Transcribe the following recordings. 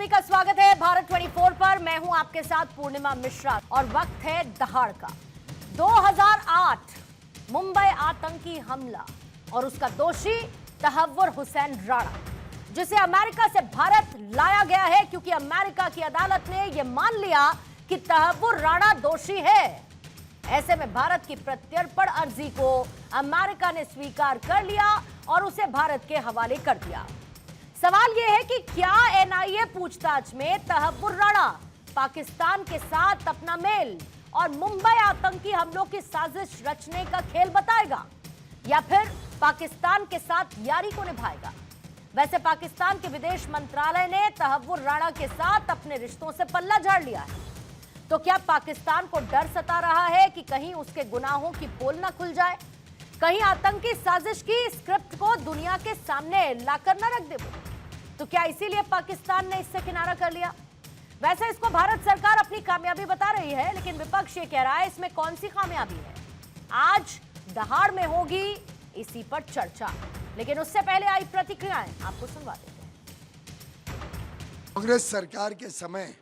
सभी का स्वागत है भारत 24 पर। मैं हूं आपके साथ पूर्णिमा मिश्रा और वक्त है दहाड़ का। 2008 मुंबई आतंकी हमला और उसका दोषी तहव्वुर हुसैन राणा, जिसे अमेरिका से भारत लाया गया है क्योंकि अमेरिका की अदालत ने यह मान लिया कि तहव्वुर राणा दोषी है। ऐसे में भारत की प्रत्यर्पण अर्जी को अमेरिका ने स्वीकार कर लिया और उसे भारत के हवाले कर दिया। सवाल यह है कि क्या एनआईए पूछताछ में तहव्वुर राणा पाकिस्तान के साथ अपना मेल और मुंबई आतंकी हमलों की साजिश रचने का खेल बताएगा या फिर पाकिस्तान के साथ यारी को निभाएगा। वैसे पाकिस्तान के विदेश मंत्रालय ने तहव्वुर राणा के साथ अपने रिश्तों से पल्ला झाड़ लिया है। तो क्या पाकिस्तान को डर सता रहा है कि कहीं उसके गुनाहों की पोल न खुल जाए, कहीं आतंकी साजिश की स्क्रिप्ट को दुनिया के सामने लाकर न रख दे? तो क्या इसीलिए पाकिस्तान ने इससे किनारा कर लिया? वैसे इसको भारत सरकार अपनी कामयाबी बता रही है, लेकिन विपक्ष ये कह रहा है इसमें कौन सी कामयाबी है। आज दहाड़ में होगी इसी पर चर्चा, लेकिन उससे पहले आई प्रतिक्रियाएं आपको सुनवा देते हैं। कांग्रेस सरकार के समय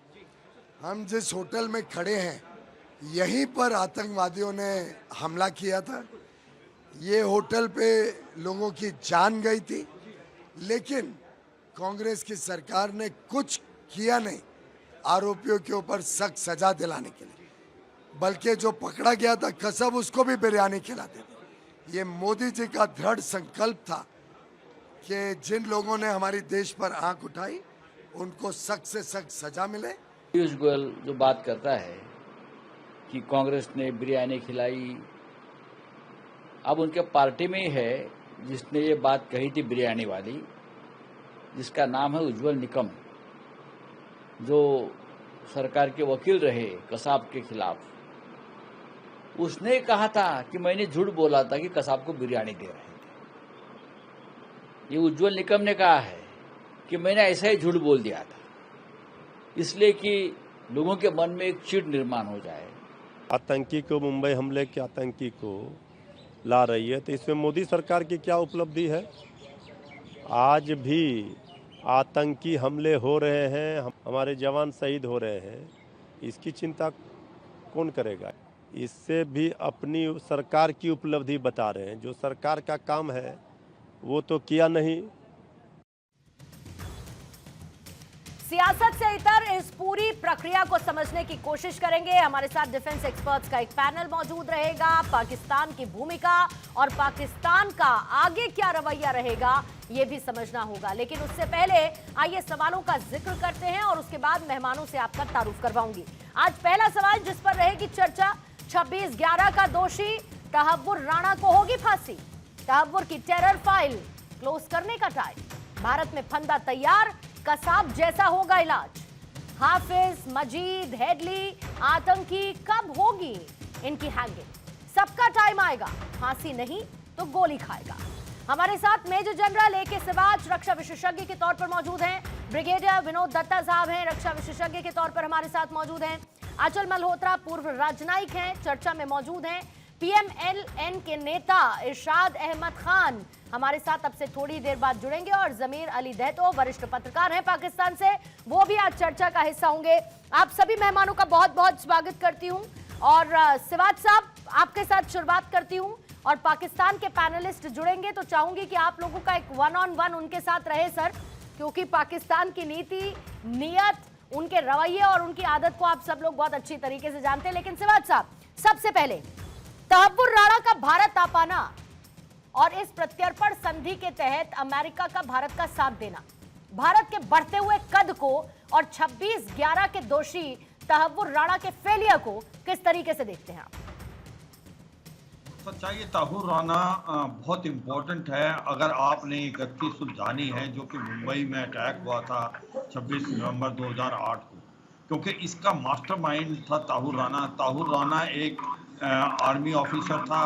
हम जिस होटल में खड़े हैं, यहीं पर आतंकवादियों ने हमला किया था। ये होटल पे लोगों की जान गई थी, लेकिन कांग्रेस की सरकार ने कुछ किया नहीं आरोपियों के ऊपर सख्त सजा दिलाने के लिए, बल्कि जो पकड़ा गया था कसब उसको भी बिरयानी खिलाते थे। ये मोदी जी का दृढ़ संकल्प था कि जिन लोगों ने हमारी देश पर आंख उठाई उनको सख्त से सख्त सजा मिले। पीयूष गोयल जो बात करता है कि कांग्रेस ने बिरयानी खिलाई, अब उनके पार्टी में ही है जिसने ये बात कही थी बिरयानी वाली, जिसका नाम है उज्जवल निकम, जो सरकार के वकील रहे कसाब के खिलाफ। उसने कहा था कि मैंने झूठ बोला था कि कसाब को बिरयानी दे रहे थे। ये उज्जवल निकम ने कहा है कि मैंने ऐसा ही झूठ बोल दिया था, इसलिए कि लोगों के मन में एक चिढ़ निर्माण हो जाए। आतंकी को, मुंबई हमले के आतंकी को ला रही है, तो इसमें मोदी सरकार की क्या उपलब्धि है? आज भी आतंकी हमले हो रहे हैं, हमारे जवान शहीद हो रहे हैं, इसकी चिंता कौन करेगा? इससे भी अपनी सरकार की उपलब्धि बता रहे हैं। जो सरकार का काम है वो तो किया नहीं। सियासत से इतर इस पूरी प्रक्रिया को समझने की कोशिश करेंगे। हमारे साथ डिफेंस एक्सपर्ट्स का एक पैनल मौजूद रहेगा। पाकिस्तान की भूमिका और पाकिस्तान का आगे क्या रवैया रहेगा ये भी समझना होगा, लेकिन उससे पहले आइए सवालों का जिक्र करते हैं और उसके बाद मेहमानों से आपका तारुफ करवाऊंगी। आज पहला सवाल जिस पर रहेगी चर्चा, 26/11 का दोषी तहव्वुर राणा को होगी फांसी। तहव्वुर की टेरर फाइल क्लोज करने का टाइम। भारत में फंदा तैयार, कसाब जैसा होगा इलाज। हाफिज, मजीद, हेडली आतंकी कब होगी इनकी हैंगिंग? सबका टाइम आएगा, फांसी नहीं तो गोली खाएगा। हमारे साथ मेजर जनरल ए के सिवाच रक्षा विशेषज्ञ के तौर पर मौजूद हैं। ब्रिगेडियर विनोद दत्ता साहब हैं, रक्षा विशेषज्ञ के तौर पर हमारे साथ मौजूद हैं। अचल मल्होत्रा पूर्व राजनयिक हैं, चर्चा में मौजूद हैं। पीएमएलएन के नेता इरशाद अहमद खान हमारे साथ अब से थोड़ी देर बाद जुड़ेंगे और जमीर अली दहतो वरिष्ठ पत्रकार हैं पाकिस्तान से, वो भी आज चर्चा का हिस्सा होंगे। आप सभी मेहमानों का बहुत बहुत स्वागत करती हूं और सिवाच साहब आपके साथ शुरुआत करती हूं और पाकिस्तान के पैनलिस्ट जुड़ेंगे तो चाहूंगी कि आप लोगों का एक 1-on-1 उनके साथ रहे सर, क्योंकि पाकिस्तान की नीति, नियत, उनके रवैये और उनकी आदत को आप सब लोग बहुत अच्छी तरीके से जानते हैं। लेकिन सिवाच साहब, सबसे पहले तहव्वुर राणा का भारत आ पाना और इस प्रत्यर्पण संधि के तहत अमेरिका का भारत का साथ देना, भारत के बढ़ते हुए कद को और 26/11 के दोषी तहव्वुर राणा के फेलियर को किस तरीके से देखते हैं आप? सच्चाई ये तहव्वुर राणा बहुत इम्पोर्टेंट है। अगर आपने एक व्यक्ति सुलझानी है जो कि मुंबई में अटैक हुआ था 26 नवंबर 2008 को, क्योंकि इसका मास्टरमाइंड था तहव्वुर राणा। तहव्वुर राणा एक आर्मी ऑफिसर था,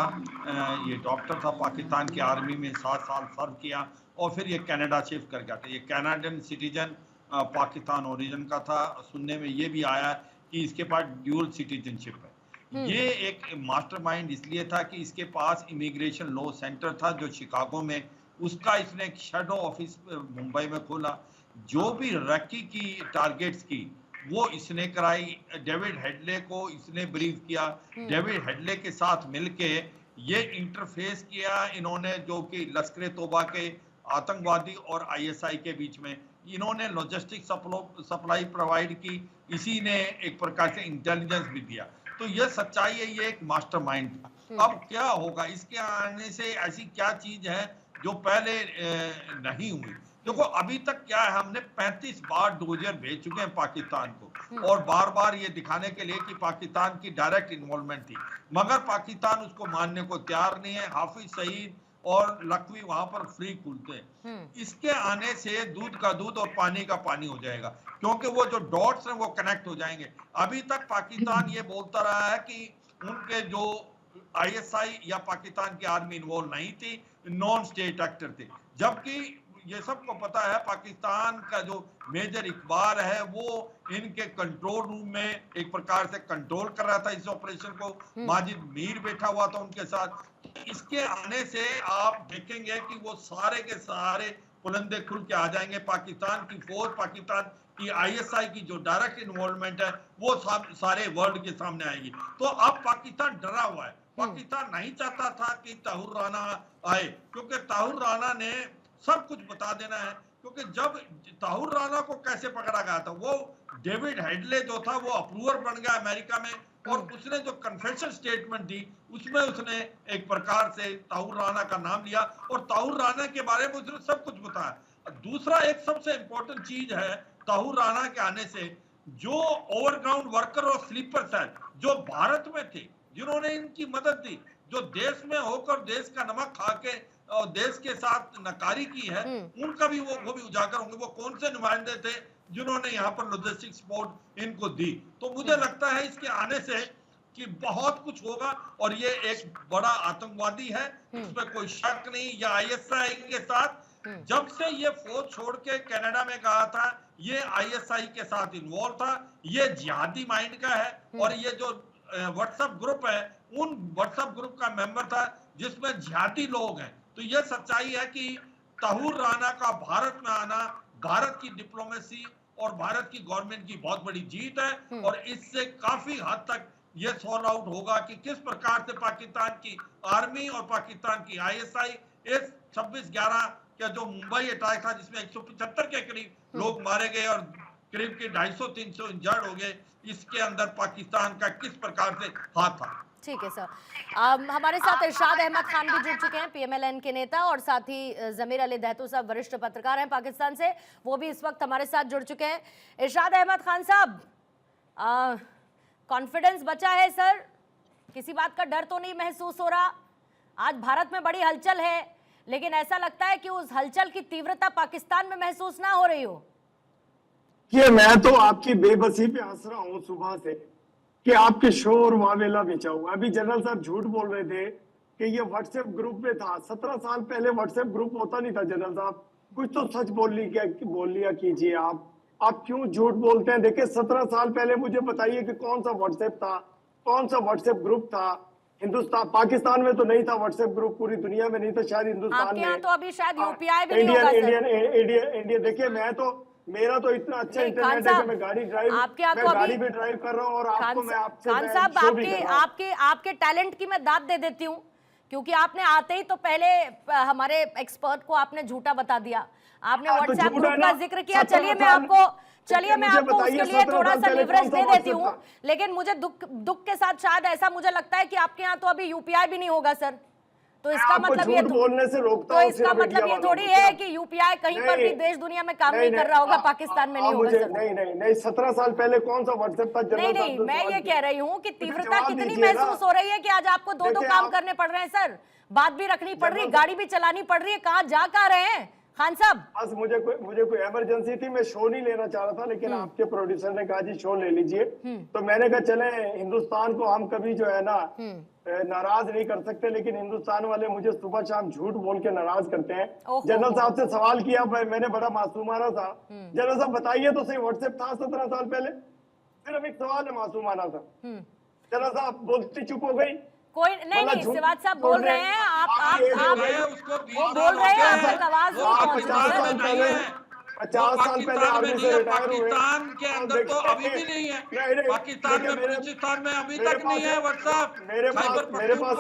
ये डॉक्टर था, पाकिस्तान की आर्मी में 7 साल सर्व किया और फिर ये कनाडा शिफ्ट कर गया था। ये कैनेडियन सिटीजन पाकिस्तान ओरिजिन का था। सुनने में ये भी आया कि इसके पास ड्यूल सिटीजनशिप है। ये एक मास्टरमाइंड इसलिए था कि इसके पास इमिग्रेशन लॉ सेंटर था जो शिकागो में, उसका इसने एक शैडो ऑफिस मुंबई में खोला। जो भी रैकी की टारगेट्स की वो इसने कराई। डेविड हेडले को इसने ब्रीफ किया, डेविड हेडले के साथ मिलके ये इंटरफेस किया इन्होंने, जो कि लश्कर तोबा के आतंकवादी और आईएसआई के बीच में इन्होंने लॉजिस्टिक सप्लाई प्रोवाइड की, इसी ने एक प्रकार से इंटेलिजेंस भी दिया। तो ये सच्चाई है, ये एक मास्टरमाइंड था। अब क्या होगा इसके आने से, ऐसी क्या चीज है जो पहले नहीं हुई? देखो अभी तक क्या है, हमने 35 बार डोजर भेज चुके हैं पाकिस्तान को, और बार बार ये दिखाने के लिए कि पाकिस्तान की डायरेक्ट इन्वॉल्वमेंट थी, मगर पाकिस्तान उसको मानने को तैयार नहीं है। हाफिज सईद और लखवी वहां पर फ्री खुलते हैं। इसके आने से दूध का दूध और पानी का पानी हो जाएगा, क्योंकि वो जो डॉट्स हैं वो कनेक्ट हो जाएंगे। अभी तक पाकिस्तान ये बोलता रहा है कि उनके जो आईएसआई या पाकिस्तान की आर्मी इन्वॉल्व नहीं थी, नॉन स्टेट एक्टर थे, जबकि ये सबको पता है पाकिस्तान का जो मेजर इकबाल है वो इनके कंट्रोल रूम में एक प्रकार से कंट्रोल कर रहा था इस ऑपरेशन को। माजिद मीर बैठा हुआ था उनके साथ। इसके आने से आप देखेंगे कि वो सारे के सारे पुलंदे खुल के आ जाएंगे। पाकिस्तान की फौज, पाकिस्तान की आईएसआई की जो डायरेक्ट इन्वॉल्वमेंट है वो सारे वर्ल्ड के सामने आएगी। तो अब पाकिस्तान डरा हुआ है। पाकिस्तान नहीं चाहता था कि ताहिर राना आए, क्योंकि ताहिर राना ने सब कुछ बता देना है। क्योंकि जब ताहिर राना को कैसे पकड़ा गया था, वो डेविड हेडले जो था वो अप्रूवर बन गया अमेरिका में, और उसने जो कन्फेशन स्टेटमेंट दी उसमें उसने एक प्रकार से ताहिर राना का नाम लिया और ताहिर राना के बारे में उसने सब कुछ बताया। दूसरा एक सबसे इंपॉर्टेंट चीज है, ताहिर राना के आने से जो ओवरग्राउंड वर्कर और स्लीपर सेल जो भारत में थे, जिन्होंने इनकी मदद दी, जो देश में होकर देश का नमक खा के और देश के साथ नकारी की है, उनका भी वो भी उजागर होंगे। वो कौन से नुमाइंदे थे जिन्होंने यहाँ पर लॉजिस्टिक सपोर्ट इनको दी? तो मुझे लगता है इसके आने से कि बहुत कुछ होगा, और ये एक बड़ा आतंकवादी है, इसमें कोई शक नहीं। या आईएसआई के साथ जब से ये फौज छोड़ के कनाडा में गया था, ये आईएसआई के साथ इन्वॉल्व था, ये जिहादी माइंड का है। और ये जो व्हाट्सएप ग्रुप है, उन व्हाट्सएप ग्रुप का मेंबर था जिसमें जिहादी लोग हैं। तो ये सच्चाई है कि ताहिर राना का भारत में आना भारत की डिप्लोमेसी और भारत की गवर्नमेंट की बहुत बड़ी जीत है, और इससे काफी हद तक ये सॉल्व आउट होगा कि किस प्रकार से पाकिस्तान की आर्मी और पाकिस्तान की आईएसआई इस 26/11 का जो मुंबई अटैक था, जिसमें 175 के करीब लोग मारे गए और करीब के 250-300 इंजर्ड हो गए, इसके अंदर पाकिस्तान का किस प्रकार से हाथ था। ठीक है सर। हमारे साथ इरशाद अहमद खान भी जुड़ चुके हैं, पीएमएलएन के नेता, और साथ ही जमीर अली दहतू साहब वरिष्ठ पत्रकार हैं पाकिस्तान से, वो भी इस वक्त हमारे साथ जुड़ चुके हैं। इरशाद अहमद खान साहब, कॉन्फिडेंस बचा है सर? किसी बात का डर तो नहीं महसूस हो रहा? आज भारत में बड़ी हलचल है, लेकिन ऐसा लगता है कि उस हलचल की तीव्रता पाकिस्तान में महसूस ना हो रही हो। ये मैं तो आपकी बेबसी पे हंस रहा हूँ सुबह से कि आपके शोर वावेला बिछा हुआ। अभी जनरल साहब झूठ बोल रहे थे कि ये व्हाट्सएप ग्रुप में था। 17 साल पहले व्हाट्सएप ग्रुप होता नहीं था। जनरल साहब कुछ तो सच बोल लिया कीजिए। आप क्यों झूठ बोलते हैं? देखिए 17 साल पहले मुझे बताइए कि कौन सा व्हाट्सएप था, कौन सा व्हाट्सएप ग्रुप था। हिंदुस्तान, पाकिस्तान में तो नहीं था व्हाट्सएप ग्रुप, पूरी दुनिया में नहीं था, शायद हिंदुस्तान में। तो अभी शायद यूपीआई भी नहीं होगा सर। इंडिया देखिए, मेरा तो इतना अच्छा इंटरनेट है कि मैं गाड़ी भी ड्राइव कर रहा हूँ, और आपको मैं आपसे खान साहब आपके टैलेंट की मैं दाद दे देती हूँ, क्योंकि आपने आते ही तो पहले हमारे एक्सपर्ट को आपने झूठा बता दिया। आपने व्हाट्सएप ग्रुप का जिक्र किया। चलिए मैं आपको उसके लिए थोड़ा सा लिवरेज दे देती हूँ, लेकिन मुझे दुख के साथ शायद ऐसा मुझे लगता है कि आपके यहाँ तो अभी यूपीआई भी नहीं होगा सर। तो इसका मतलब ये बोलने से रोकता तो इसका मतलब ये थोड़ी है कि यूपीआई कहीं पर भी देश दुनिया में काम नहीं कर रहा होगा, पाकिस्तान में नहीं होगा सर। नहीं 17 साल पहले कौन सा व्हाट्सएप था? नहीं, मैं ये कह रही हूँ कि तीव्रता कितनी महसूस हो रही है कि आज आपको दो काम करने पड़ रहे हैं सर। बात भी रखनी पड़ रही है, गाड़ी भी चलानी पड़ रही है। कहाँ जा रहे हैं खान साहब? बस मुझे कोई इमरजेंसी थी, मैं शो नहीं लेना चाह रहा था, लेकिन आपके प्रोड्यूसर ने कहा जी शो ले लीजिए, तो मैंने कहा चले। हिंदुस्तान को हम कभी जो है ना नाराज नहीं कर सकते, लेकिन हिंदुस्तान वाले मुझे सुबह शाम झूठ बोल के नाराज करते हैं। जनरल साहब से सवाल किया, मैंने बड़ा मासूमाना सा, जनरल साहब बताइए तो सही, व्हाट्सएप था 17 साल पहले? सिर्फ एक सवाल है मासूमाना सा। जनरल साहब बोलती चुप हो गई। कोई नहीं, सिवाज साहब बोल रहे हैं, आप बोल रहे हैं, आपकी आवाज नहीं पहुंच रही है। 50 साल पहले आर्मी से रिटायर हुए। पाकिस्तान के अंदर तो अभी भी नहीं है, पाकिस्तान में बलूचिस्तान में अभी तक नहीं है व्हाट्सएप। मेरे पास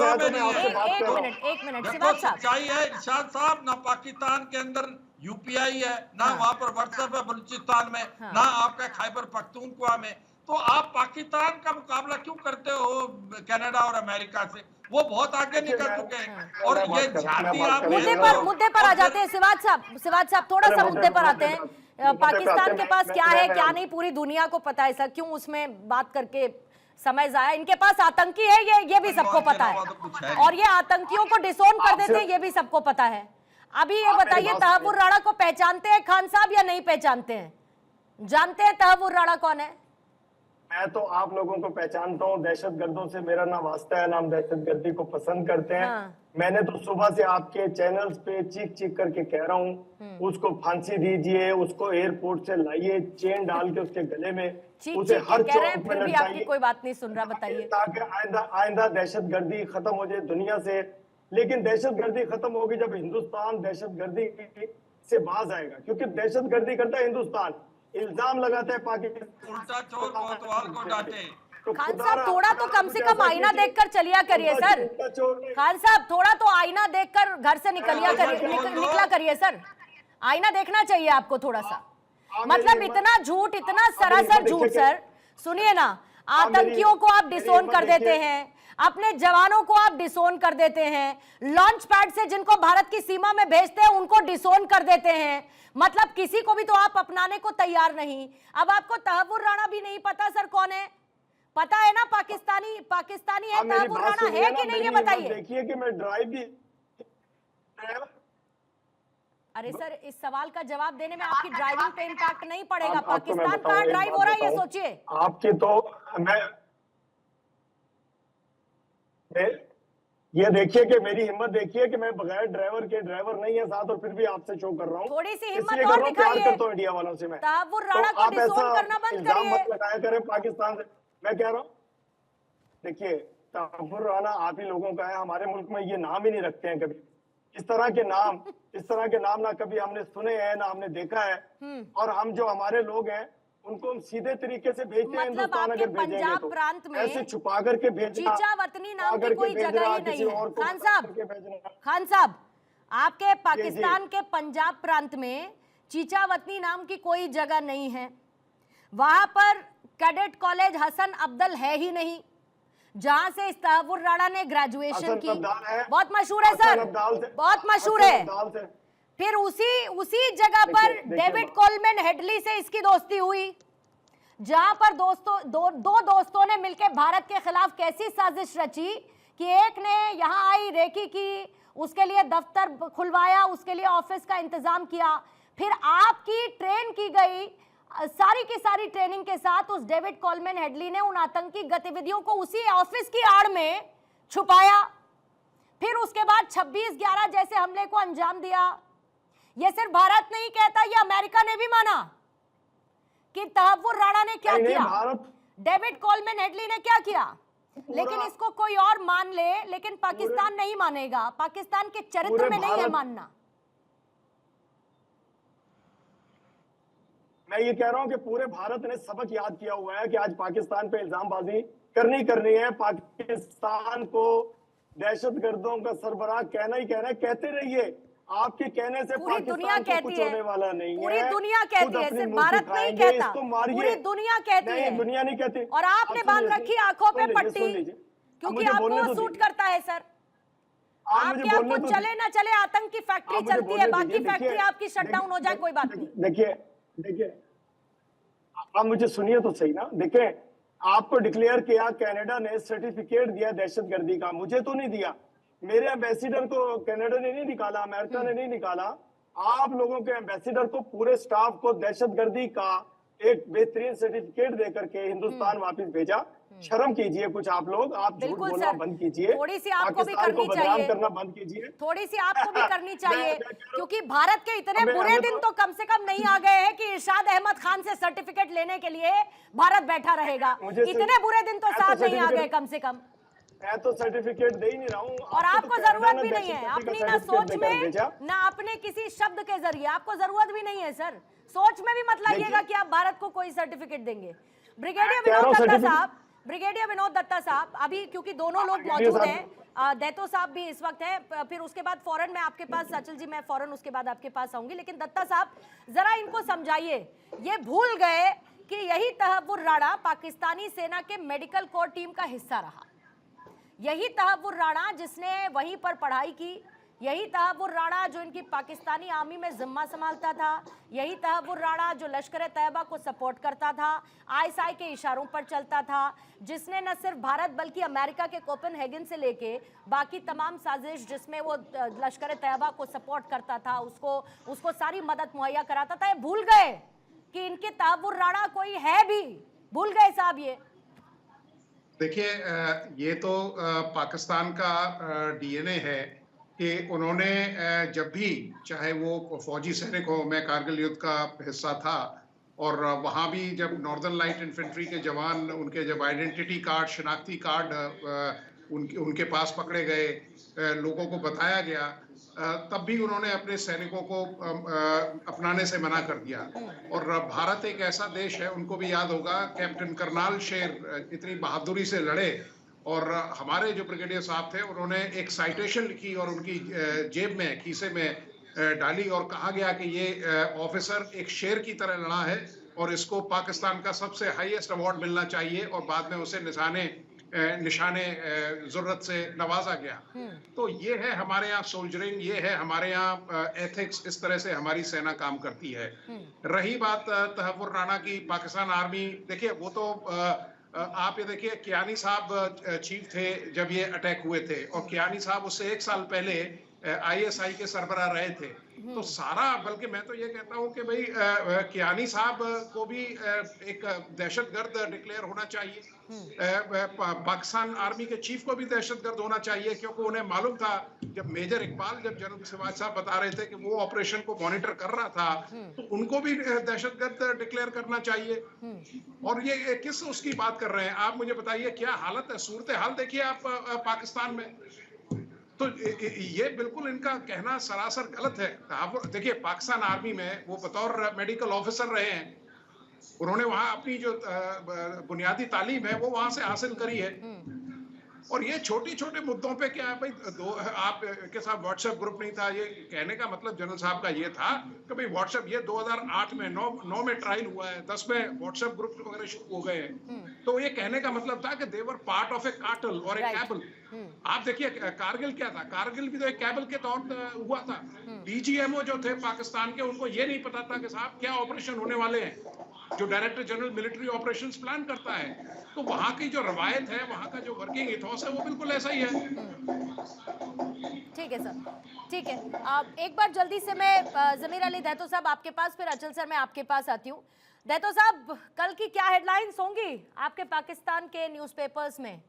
है तो मैं आपसे बात कर रहा हूँ। एक मिनट देखो सिवाज साहब, सच्चाई है इरशाद साहब, ना पाकिस्तान के अंदर यूपीआई है, ना वहाँ पर व्हाट्सएप है बलूचिस्तान में, ना आपका खैबर पख्तूनख्वा में। तो आप पाकिस्तान का मुकाबला क्यों करते हो कनाडा और अमेरिका से? वो बहुत आगे निकल चुके हैं। और ये जाति आप मुद्दे पर आ जाते हैं सिवाज साहब थोड़ा सा मुद्दे पर आते हैं। पाकिस्तान के पास क्या है क्या नहीं पूरी दुनिया को पता है सर, क्यों उसमें बात करके समय जाया? इनके पास आतंकी है ये भी सबको पता है, और ये आतंकियों को डिसोन कर देते हैं ये भी सबको पता है। अभी ये बताइए, तहव्वुर राणा को पहचानते हैं खान साहब या नहीं पहचानते हैं? जानते हैं तहव्वुर राणा कौन है? मैं तो आप लोगों को पहचानता हूँ, दहशतगर्दों से मेरा ना वास्ता है, ना हम दहशतगर्दी को पसंद करते हैं। मैंने तो सुबह से आपके चैनल्स पे चीख करके कह रहा हूँ उसको फांसी दीजिए, उसको एयरपोर्ट से लाइए, चेन डाल के उसके गले में, उसे हर चौक पे लटकाइए। कोई बात नहीं सुन रहा, बताइए। ताकि आइंदा दहशतगर्दी खत्म हो जाए दुनिया से। लेकिन दहशतगर्दी खत्म होगी जब हिंदुस्तान दहशतगर्दी से बाज आएगा, क्योंकि दहशतगर्दी करता है हिंदुस्तान, इल्जाम लगाता है पाकिस्तान, उल्टा चोर कोतवाल को डांटे। खान साहब थोड़ा तो कम से कम आईना देखकर चलिया करिए सर। खान साहब थोड़ा तो आईना देखकर घर से निकला करिए सर। आईना देखना चाहिए आपको थोड़ा सा। मतलब इतना झूठ, इतना सरासर झूठ सर। सुनिए ना, आतंकियों को आप डिसोन कर देते हैं, अपने जवानों को आप डिसोन कर देते हैं, लॉन्च पैड से जिनको भारत की सीमा में भेजते हैं उनको डिसोन कर देते हैं। मतलब किसी को भी तो आप अपनाने को तैयार नहीं। अब आपको तहव्वुर राणा भी नहीं पता सर कौन है? पता है ना पाकिस्तानी है तहव्वुर राणा है कि नहीं, ये बताइए। देखिए कि मैं ड्राइव भी, अरे सर इस सवाल का जवाब देने में आपकी ड्राइविंग पे इम्पैक्ट नहीं पड़ेगा। पाकिस्तान कहाँ ड्राइव हो रहा है ये सोचिए। आपकी तो ये देखिए कि मेरी हिम्मत देखिए कि मैं बगैर ड्राइवर के, ड्राइवर नहीं है साथ और फिर भी आपसे शो कर रहा हूँ। थोड़ी सी हिम्मत और दिखाइए। इंडिया वालों से मैं तहव्वुर राणा को डिसोन करना बंद करिए। मत लगाया करें पाकिस्तान से, मैं कह रहा हूँ। देखिए तहव्वुर राणा आप ही लोगों का है, हमारे मुल्क में ये नाम ही नहीं रखते हैं कभी। इस तरह के नाम ना कभी हमने सुने हैं ना हमने देखा है। और हम जो हमारे लोग हैं उनको हम सीधे तरीके से भेजते हैं। मतलब आपके पंजाब प्रांत में ऐसे छुपा करके भेजना, चीचावतनी नाम की कोई जगह ही नहीं है। खान साहब आपके पाकिस्तान के पंजाब प्रांत में चीचावतनी नाम की कोई जगह नहीं है। वहां पर कैडेट कॉलेज हसन अब्दल है ही नहीं, जहां से इस तहव्वुर राणा ने ग्रेजुएशन की। बहुत मशहूर है सर, बहुत मशहूर है। फिर उसी जगह पर डेविड कोलमैन हेडली से इसकी दोस्ती हुई, जहां पर दो दोस्तों ने मिलकर भारत के खिलाफ कैसी साजिश रची कि एक ने यहां आई रेकी की, उसके लिए दफ्तर खुलवाया, उसके लिए ऑफिस का इंतजाम किया। फिर आपकी ट्रेन की गई सारी की सारी ट्रेनिंग के साथ उस डेविड कोलमैन हेडली ने उन आतंकी गतिविधियों को उसी ऑफिस की आड़ में छुपाया। फिर उसके बाद 26/11 जैसे हमले को अंजाम दिया। ये सिर्फ भारत नहीं कहता, ये अमेरिका ने भी माना कि तहव्वुर राणा ने क्या किया, डेविड कोलमैन हेडली ने क्या किया। लेकिन इसको कोई और मान ले, लेकिन पाकिस्तान नहीं मानेगा। पाकिस्तान के चरित्र में नहीं है मानना। मैं ये कह रहा हूं कि पूरे भारत ने सबक याद किया हुआ है कि आज पाकिस्तान पे इल्जामबाजी करनी है। पाकिस्तान को दहशतगर्दों का सरबराह कहना ही कहना है, कहते रहिए। आपके कहने से पूरी दुनिया कहती कुछ है, होने वाला नहीं पूरी है। दुनिया कहती है, सिर्फ भारत नहीं कहता, पूरी दुनिया कहती है। दुनिया नहीं कहती। और आपने बांध रखी आंखों पे पट्टी, क्योंकि आपको सूट करता है सर। आपको चले ना चले आतंक की फैक्ट्री चलती है, बाकी फैक्ट्री आपकी शटडाउन हो जाए कोई बात नहीं। देखिए आप मुझे सुनिए तो सही ना। देखिए आपको डिक्लेयर किया, कनाडा ने सर्टिफिकेट दिया दहशतगर्दी का, मुझे तो नहीं दिया। मेरे एम्बेसिडर को कनाडा ने नहीं निकाला, अमेरिका ने नहीं निकाला। आप लोगों के एम्बेसिडर को, पूरे स्टाफ को दहशतगर्दी का एक बेहतरीन सर्टिफिकेट देकर के हिंदुस्तान वापस भेजा। शर्म कीजिए कुछ आप लोग, आप झूठ बोलना बंद कीजिए, थोड़ी सी आपको भी करनी चाहिए, करना बंद कीजिए, थोड़ी सी आपको भी करनी चाहिए। क्योंकि भारत के इतने बुरे दिन तो कम से कम नहीं आ गए हैं कि इरशाद अहमद खान से सर्टिफिकेट लेने के लिए भारत बैठा रहेगा। इतने बुरे दिन तो साथ नहीं आ गए कम से कम। मैं तो सर्टिफिकेट दे ही नहीं रहा हूँ। और आपको जरूरत भी नहीं है अपनी ना सोच में ना अपने किसी शब्द के जरिए, आपको जरूरत भी नहीं है सर। सोच में भी मत लाइएगा कि आप भारत को कोई सर्टिफिकेट देंगे। ब्रिगेडियर विनोद दत्ता साहब, अभी क्योंकि दोनों लोग मौजूद हैं, दैतो साहब भी इस वक्त है, फिर उसके बाद फौरन मैं आपके पास, अचल जी मैं फौरन उसके बाद आपके पास आऊंगी, लेकिन दत्ता साहब जरा इनको समझाइए, ये भूल गए कि यही तहव्वुर राणा पाकिस्तानी सेना के मेडिकल कोर टीम का हिस्सा रहा, यही तहव्वुर राणा जिसने वहीं पर पढ़ाई की, यही तहव्वुर राणा जो इनकी पाकिस्तानी आर्मी में जिम्मा संभालता था, यही तहव्वुर राणा जो लश्कर तैयबा को सपोर्ट करता था, आईएसआई के इशारों पर चलता था, जिसने न सिर्फ भारत बल्कि अमेरिका के कोपेनहेगन से लेके बाकी तमाम साजिश जिसमें वो लश्कर तैयबा को सपोर्ट करता था, उसको सारी मदद मुहैया कराता था। ये भूल गए कि इनके तहव्वुर राणा कोई है भी, भूल गए साहब ये। देखिए, ये तो पाकिस्तान का डीएनए है कि उन्होंने जब भी, चाहे वो फौजी सैनिक हो, मैं कारगिल युद्ध का हिस्सा था, और वहाँ भी जब नॉर्दर्न लाइट इन्फेंट्री के जवान, उनके जब आइडेंटिटी कार्ड, शनाख्ती कार्ड उनके पास पकड़े गए, लोगों को बताया गया, तब भी उन्होंने अपने सैनिकों को अपनाने से मना कर दिया। और भारत एक ऐसा देश है, उनको भी याद होगा, कैप्टन करनाल शेर इतनी बहादुरी से लड़े, और हमारे जो ब्रिगेडियर साहब थे उन्होंने एक साइटेशन लिखी और उनकी जेब में, खीसे में डाली, और कहा गया कि ये ऑफिसर एक शेर की तरह लड़ा है और इसको पाकिस्तान का सबसे हाईएस्ट अवार्ड मिलना चाहिए, और बाद में उसे निशाने जरूरत से नवाजा गया। तो ये है हमारे यहाँ सोल्जरिंग, ये है हमारे यहाँ एथिक्स, इस तरह से हमारी सेना काम करती है। रही बात तहव्वुर राणा की, पाकिस्तान आर्मी, देखिए वो तो आप ये देखिए, कियानी साहब चीफ थे जब ये अटैक हुए थे, और कियानी साहब उससे 1 साल पहले आईएसआई के सरबराह रहे थे। तो सारा, बल्कि मैं तो ये कहता हूँ कि भाई कियानी साहब को भी एक दहशतगर्द डिक्लेयर होना चाहिए, पाकिस्तान आर्मी के चीफ को भी दहशतगर्द होना चाहिए, क्योंकि उन्हें मालूम था, जब मेजर इकबाल, जब जनरल सिवाज साहब बता रहे थे कि वो ऑपरेशन को मॉनिटर कर रहा था, तो उनको भी दहशतगर्द डिक्लेयर करना चाहिए। और ये किस उसकी बात कर रहे हैं आप, मुझे बताइए क्या हालत है, सूरत हाल देखिए आप पाकिस्तान में। तो ये बिल्कुल इनका कहना सरासर गलत है। देखिए, पाकिस्तान आर्मी में वो बतौर मेडिकल ऑफिसर रहे हैं, उन्होंने वहां अपनी जो बुनियादी तालीम है वो वहां से हासिल करी है। और ये छोटे छोटे मुद्दों पे क्या है भाई, आप के साथ व्हाट्सएप ग्रुप नहीं था, ये कहने का मतलब जनरल साहब का ये था कि भाई व्हाट्सएप, ये 2008 में 9 में ट्रायल हुआ है, 10 में व्हाट्सएप ग्रुप वगैरह शुरू हो गए हैं। तो ये कहने का मतलब था कि देवर पार्ट ऑफ ए कार्टेल और ए कैबल। आप देखिए कारगिल क्या था, कारगिल भी तो एक कैबल के तौर पर हुआ था। डीजीएमओ जो थे पाकिस्तान के, उनको ये नहीं पता था कि साहब क्या ऑपरेशन होने वाले हैं, जो director general military operations plan करता है। तो वहां की जो रवायत है, वहां का जो वर्किंग इथोस है, वो बिल्कुल ऐसा ही है। ठीक है सर, ठीक है। एक बार जल्दी से मैं जमीर अली दैतो साहब आपके पास, फिर अचल सर मैं आपके पास आती हूँ। दैतो साहब, कल की क्या हेडलाइंस होंगी आपके पाकिस्तान के न्यूज़पेपर्स में?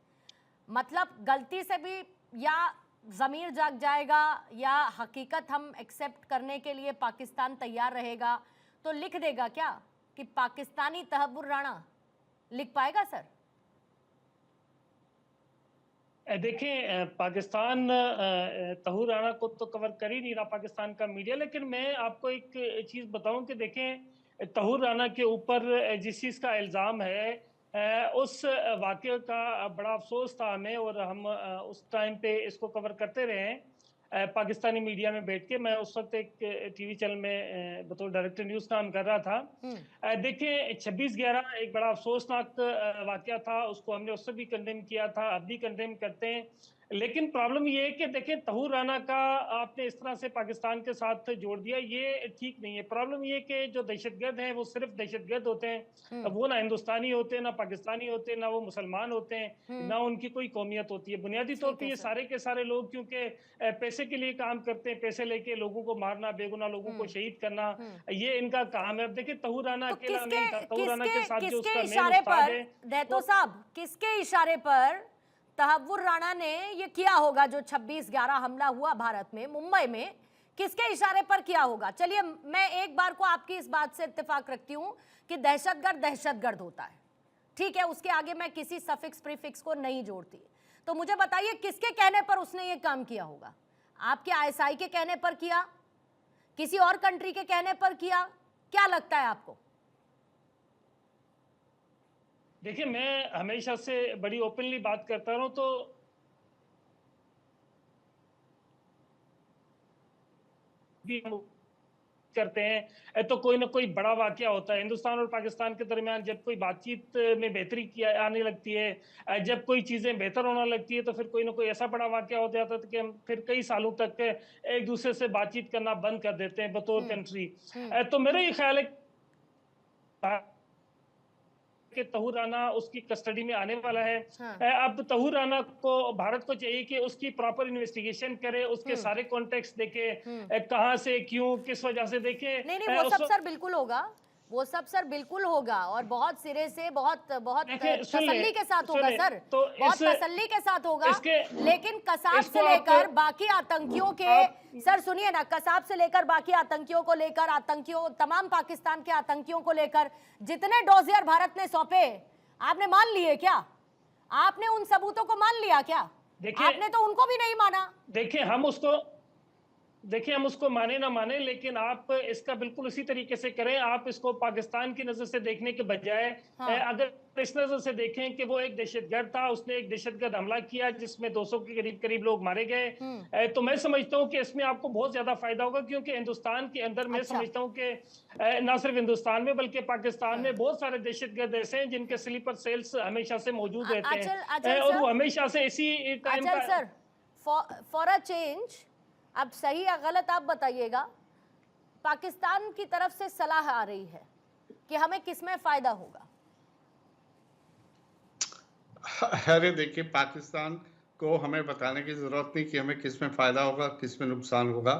मतलब गलती से भी या ज़मीर जाग जाएगा या हकीकत हम एक्सेप्ट करने के लिए पाकिस्तान तैयार रहेगा तो लिख देगा क्या कि पाकिस्तानी तहव्वुर राणा? लिख पाएगा सर? देखिए, पाकिस्तान तहव्वुर राणा को तो कवर कर ही नहीं रहा पाकिस्तान का मीडिया, लेकिन मैं आपको एक चीज़ बताऊं कि देखें, तहव्वुर राणा के ऊपर जिस चीज़ का इल्ज़ाम है, उस वाक़े का बड़ा अफसोस था हमें, और हम उस टाइम पे इसको कवर करते रहे हैं पाकिस्तानी मीडिया में बैठ के। मैं उस वक्त एक टीवी चैनल में बतौर डायरेक्टर न्यूज़ काम कर रहा था। देखिए, 26/11 एक बड़ा अफसोसनाक वाक़या था, उसको हमने उससे भी कंडेम किया था, अब भी कंडेम करते हैं। लेकिन प्रॉब्लम ये है कि देखें, तहव्वुर राणा का आपने इस तरह से पाकिस्तान के साथ जोड़ दिया, ये ठीक नहीं है। प्रॉब्लम ये कि जो दहशतगर्द हैं वो सिर्फ दहशतगर्द होते हैं, वो ना हिंदुस्तानी होते हैं, ना पाकिस्तानी होते हैं, ना वो मुसलमान होते हैं, ना उनकी कोई कौमियत होती है। बुनियादी तौर पर ये सारे के सारे लोग क्योंकि पैसे के लिए काम करते हैं, पैसे लेके लोगों को मारना, बेगुनाह लोगों को शहीद करना, ये इनका काम है। अब देखिए, तहव्वुर राणा अकेला नहीं था, तहव्वुर राणा के साथ जो उसका मेन उस्ताद है, दैतो साहब, किसके इशारे पर तहव्वुर राणा ने ये किया होगा जो 26/11 हमला हुआ भारत में, मुंबई में, किसके इशारे पर किया होगा? चलिए, मैं एक बार को आपकी इस बात से इत्तेफाक रखती हूं कि दहशतगर्द दहशतगर्द होता है, ठीक है, उसके आगे मैं किसी सफिक्स प्रीफिक्स को नहीं जोड़ती। तो मुझे बताइए किसके कहने पर उसने ये काम किया होगा? आपके आईएसआई के कहने पर किया, किसी और कंट्री के कहने पर किया? क्या लगता है आपको? देखिए, मैं हमेशा से बड़ी ओपनली बात करता रहा हूं, तो भी हम करते हैं तो कोई ना कोई बड़ा वाकया होता है। हिंदुस्तान और पाकिस्तान के दरमियान जब कोई बातचीत में बेहतरी किया आने लगती है, जब कोई चीजें बेहतर होने लगती है, तो फिर कोई ना कोई ऐसा बड़ा वाकया हो जाता है कि हम फिर कई सालों तक एक दूसरे से बातचीत करना बंद कर देते हैं बतौर कंट्री। तो मेरा ये ख्याल है कि तहूर राना उसकी कस्टडी में आने वाला है। अब तहूर राना को, भारत को चाहिए कि उसकी प्रॉपर इन्वेस्टिगेशन करे, उसके सारे कॉन्टेक्स्ट देखे, कहां से, क्यों, किस वजह से देखे। नहीं, वो सब सर बिल्कुल होगा, वो सब सर बिल्कुल होगा, और बहुत सिरे से, बहुत तसल्ली के साथ होगा सर, तो बहुत तसल्ली के साथ होगा। लेकिन कसाब से लेकर बाकी आतंकियों के, सर सुनिए ना, कसाब से लेकर बाकी आतंकियों को लेकर, आतंकियों, तमाम पाकिस्तान के आतंकियों को लेकर जितने डोजियर भारत ने सौंपे, आपने मान लिए क्या? आपने उन सबूतों को मान लिया क्या? आपने तो उनको भी नहीं माना। देखिए हम उसको माने ना माने, लेकिन आप इसका बिल्कुल उसी तरीके से करें। आप इसको पाकिस्तान की नजर से देखने के बजाय अगर इस नजर से देखें कि वो एक दहशतगर्द था, उसने एक दहशतगर्द हमला किया जिसमें 200 के करीब लोग मारे गए, तो मैं समझता हूँ कि इसमें आपको बहुत ज्यादा फायदा होगा। क्योंकि हिंदुस्तान के अंदर मैं समझता हूँ कि न सिर्फ हिंदुस्तान में बल्कि पाकिस्तान में बहुत सारे दहशतगर्द ऐसे हैं जिनके स्लीपर सेल्स हमेशा से मौजूद रहते हैं, और वो हमेशा से इसी time sir for a change, अब सही या गलत आप बताइएगा, पाकिस्तान की तरफ से सलाह आ रही है कि हमें किसमें फायदा होगा? अरे देखिए, पाकिस्तान को हमें बताने की जरूरत नहीं कि हमें किसमें फायदा होगा, किसमें नुकसान होगा।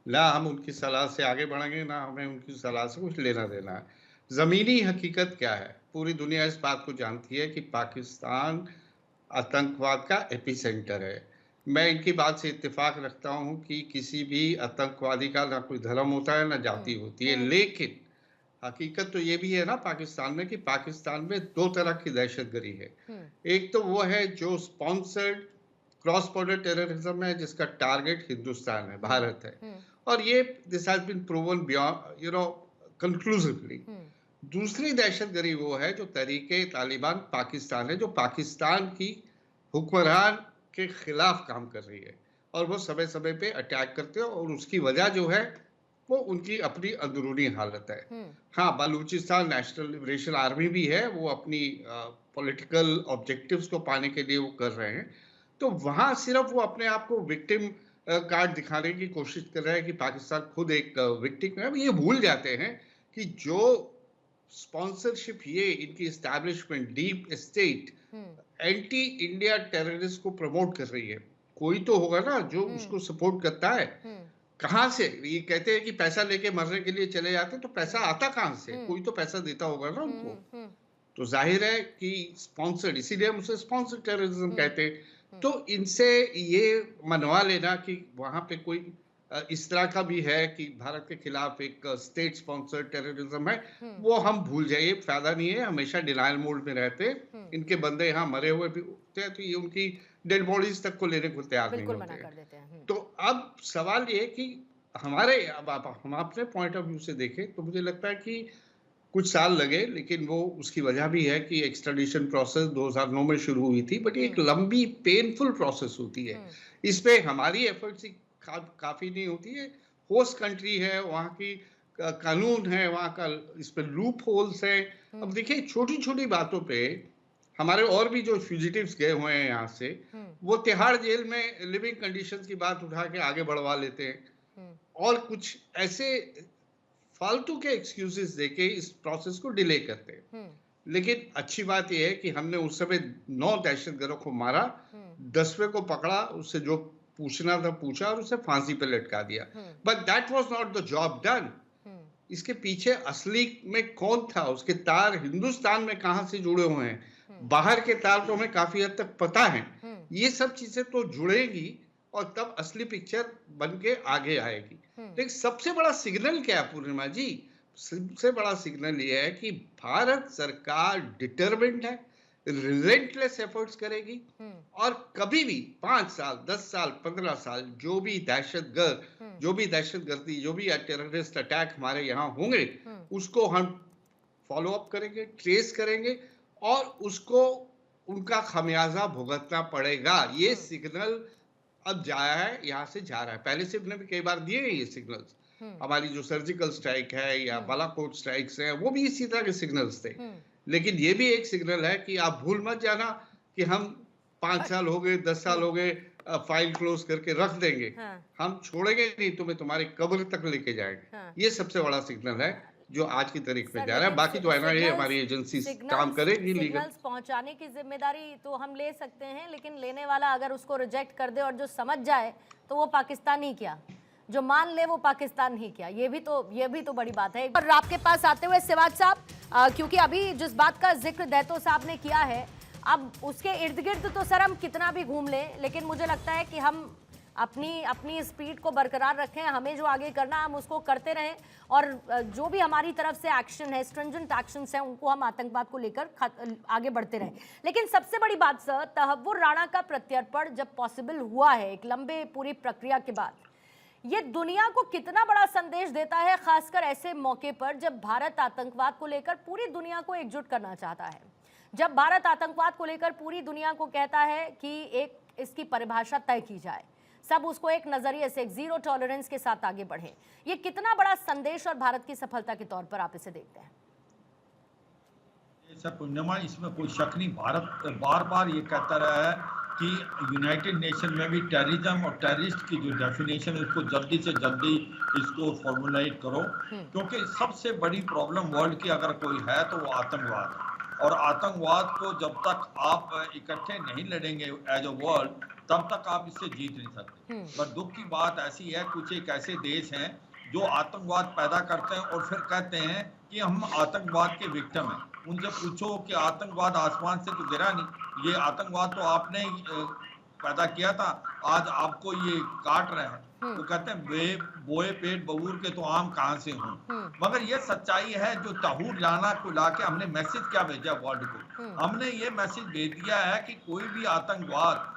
ना हम उनकी सलाह से आगे बढ़ेंगे, ना हमें उनकी सलाह से कुछ लेना देना है। जमीनी हकीकत क्या है? पूरी दुनिया इस बात को जानती है कि पाकिस्तान आतंकवाद का एपिसेंटर है। मैं इनकी बात से इत्तेफाक रखता हूं कि किसी भी आतंकवादी का ना कोई धर्म होता है ना जाति होती है, लेकिन हकीकत तो ये भी है ना पाकिस्तान में कि पाकिस्तान में दो तरह की दहशतगर्दी है। एक तो वो है जो स्पॉन्सर्ड क्रॉस बॉर्डर टेररिज्म है, जिसका टारगेट हिंदुस्तान है, भारत है, और ये this has been proven beyond conclusively. दूसरी दहशतगर्दी वो है जो तरीके तालिबान पाकिस्तान है, जो पाकिस्तान की हुक्मरान के खिलाफ काम कर रही है, और वो समय समय पे अटैक करते हैं, और उसकी वजह जो है वो उनकी अपनी अंदरूनी हालत है। हाँ, बलूचिस्तान नेशनल लिबरेशन आर्मी भी है, वो अपनी पॉलिटिकल ऑब्जेक्टिव्स को पाने के लिए वो कर रहे हैं। तो वहां सिर्फ वो अपने आप को विक्टिम कार्ड दिखाने की कोशिश कर रहे हैं कि पाकिस्तान खुद एक विक्टिम है। ये भूल जाते हैं कि जो स्पॉन्सरशिप, ये इनकी establishment, deep state anti India terrorist को प्रमोट कर रही है। कोई तो होगा ना जो उसको सपोर्ट करता है। कहां से? ये कहते हैं कि पैसा लेके मरने के लिए चले जाते हैं, तो पैसा आता कहां से? कोई तो पैसा देता होगा ना उनको। तो जाहिर है कि स्पॉन्सर्ड, इसीलिए हम उसे स्पॉन्सर्ड टेररिज्म कहते हैं। तो इनसे ये मनवा लेना कि वहां पे कोई इस तरह का भी है कि भारत के खिलाफ एक स्टेट स्पॉन्सर्ड टेररिज्म है, वो हम भूल जाइए, फायदा नहीं है। हमेशा डिनायल मोड में रहते, इनके बंदे यहाँ मरे हुए भी होते हैं, तो ये उनकी डेड बॉडीज तक को लेने को तैयार नहीं होते हैं। तो अब सवाल ये कि हमारे, अब हम अपने पॉइंट ऑफ व्यू से देखें तो मुझे लगता है कि कुछ साल लगे, लेकिन वो उसकी वजह भी है कि एक्सट्राडिशन प्रोसेस 2009 में शुरू हुई थी, बट एक लंबी पेनफुल प्रोसेस होती है। इस पे हमारी एफर्ट्स काफी नहीं होती है। होस्ट कंट्री है, वहाँ की कानून है, वहाँ का इस पे लूप होल्स है। अब देखिए, छोटी छोटी बातों पे हमारे और भी जो फ्यूजिटिव्स गए हुए हैं यहाँ से, वो तिहाड़ जेल में लिविंग कंडीशंस की बात उठा के आगे बढ़वा लेते हैं, और कुछ ऐसे फालतू के एक्सक्यूजेस देके इस प्रोसेस को डिले करते हैं। लेकिन अच्छी बात यह है कि हमने उस समय 9 दहशतगर्दों को मारा, 10वें को पकड़ा, उससे जो पूछना था पूछा, और उसे फांसी पे लटका दिया। But that was not the job done. इसके पीछे असली में कौन था, उसके तार हिंदुस्तान में कहां से जुड़े हुए हैं, बाहर के तार तो हमें काफी हद तक पता है। ये सब चीजें तो जुड़ेगी, और तब असली पिक्चर बन के आगे आएगी। लेकिन सबसे बड़ा सिग्नल क्या है पूर्णिमा जी? सबसे बड़ा सिग्नल ये है कि भारत सरकार डिटरमिन्ड है, रिलेंटलेस एफर्ट्स करेगी और कभी भी 5 साल 10 साल 15 साल जो भी दहशतगर्द जो भी दहशतगर्दी जो भी टेररिस्ट अटैक हमारे यहाँ होंगे उसको हम फॉलो अप करेंगे, ट्रेस करेंगे और उसको उनका खमियाजा भुगतना पड़ेगा। ये सिग्नल अब जाया है, यहाँ से जा रहा है। पहले से भी कई बार दिए हैं ये सिग्नल्स। हमारी जो सर्जिकल स्ट्राइक है या बालाकोट स्ट्राइक्स है वो भी इसी तरह के सिग्नल्स थे। लेकिन ये भी एक सिग्नल है कि आप भूल मत जाना कि हम 5 साल हो गए 10 साल हो गए फाइल क्लोज करके रख देंगे। हम छोड़ेंगे नहीं, तुम्हें तुम्हारी कब्र तक लेके जाएंगे। ये सबसे बड़ा सिग्नल है जो आज की तारीख पे जा रहा है। बाकी जो है ना ये हमारी एजेंसी काम करेगी। लीगल पहुंचाने की जिम्मेदारी तो हम ले सकते हैं, लेकिन लेने वाला अगर उसको रिजेक्ट कर दे और जो समझ जाए तो वो पाकिस्तान ही क्या, जो मान ले वो पाकिस्तान ही क्या। ये भी तो बड़ी बात है। और आपके पास आते हुए सिवाज साहब, क्योंकि अभी जिस बात का जिक्र दैतो साहब ने किया है, अब उसके इर्द गिर्द तो सर हम कितना भी घूम लें, लेकिन मुझे लगता है कि हम अपनी स्पीड को बरकरार रखें। हमें जो आगे करना हम उसको करते रहें और जो भी हमारी तरफ से एक्शन है, स्ट्रिंजेंट एक्शंस हैं, उनको हम आतंकवाद को लेकर आगे बढ़ते रहें। लेकिन सबसे बड़ी बात सर, तहव्वुर राणा का प्रत्यर्पण जब पॉसिबल हुआ है एक लंबे पूरी प्रक्रिया के बाद, ये दुनिया को कितना बड़ा संदेश देता है, खासकर ऐसे मौके पर जब भारत आतंकवाद को लेकर पूरी दुनिया को एकजुट करना चाहता है, जब भारत आतंकवाद को लेकर पूरी दुनिया को कहता है कि एक इसकी परिभाषा तय की जाए, सब उसको एक नजरिए से, एक जीरो टॉलरेंस के साथ आगे बढ़े। ये कितना बड़ा संदेश और भारत की सफलता के तौर पर आप इसे देखते हैं? सर पूर्णिमा, इसमें कोई शक नहीं। भारत बार बार ये कहता रहा है कि यूनाइटेड नेशन में भी टेररिज्म और टेररिस्ट की जो डेफिनेशन है उसको जल्दी से जल्दी इसको फॉर्मुलेट करो, क्योंकि सबसे बड़ी प्रॉब्लम वर्ल्ड की अगर कोई है तो वो आतंकवाद है। और आतंकवाद को जब तक आप इकट्ठे नहीं लड़ेंगे एज अ वर्ल्ड, तब तक आप इससे जीत नहीं सकते। पर दुख की बात ऐसी है, कुछ एक ऐसे देश हैं जो आतंकवाद पैदा करते हैं और फिर कहते हैं कि हम आतंकवाद के विक्टिम हैं। उनसे पूछो कि आतंकवाद आसमान से तो गिरा नहीं, ये आतंकवाद तो आपने पैदा किया था, आज आपको ये काट रहे हैं। तो कहते हैं बोए पेट बबूर के तो आम कहाँ से हों। मगर ये सच्चाई है जो तहूर राणा को लाके हमने मैसेज क्या भेजा वर्ल्ड को, हमने ये मैसेज भेज दिया है कि कोई भी आतंकवाद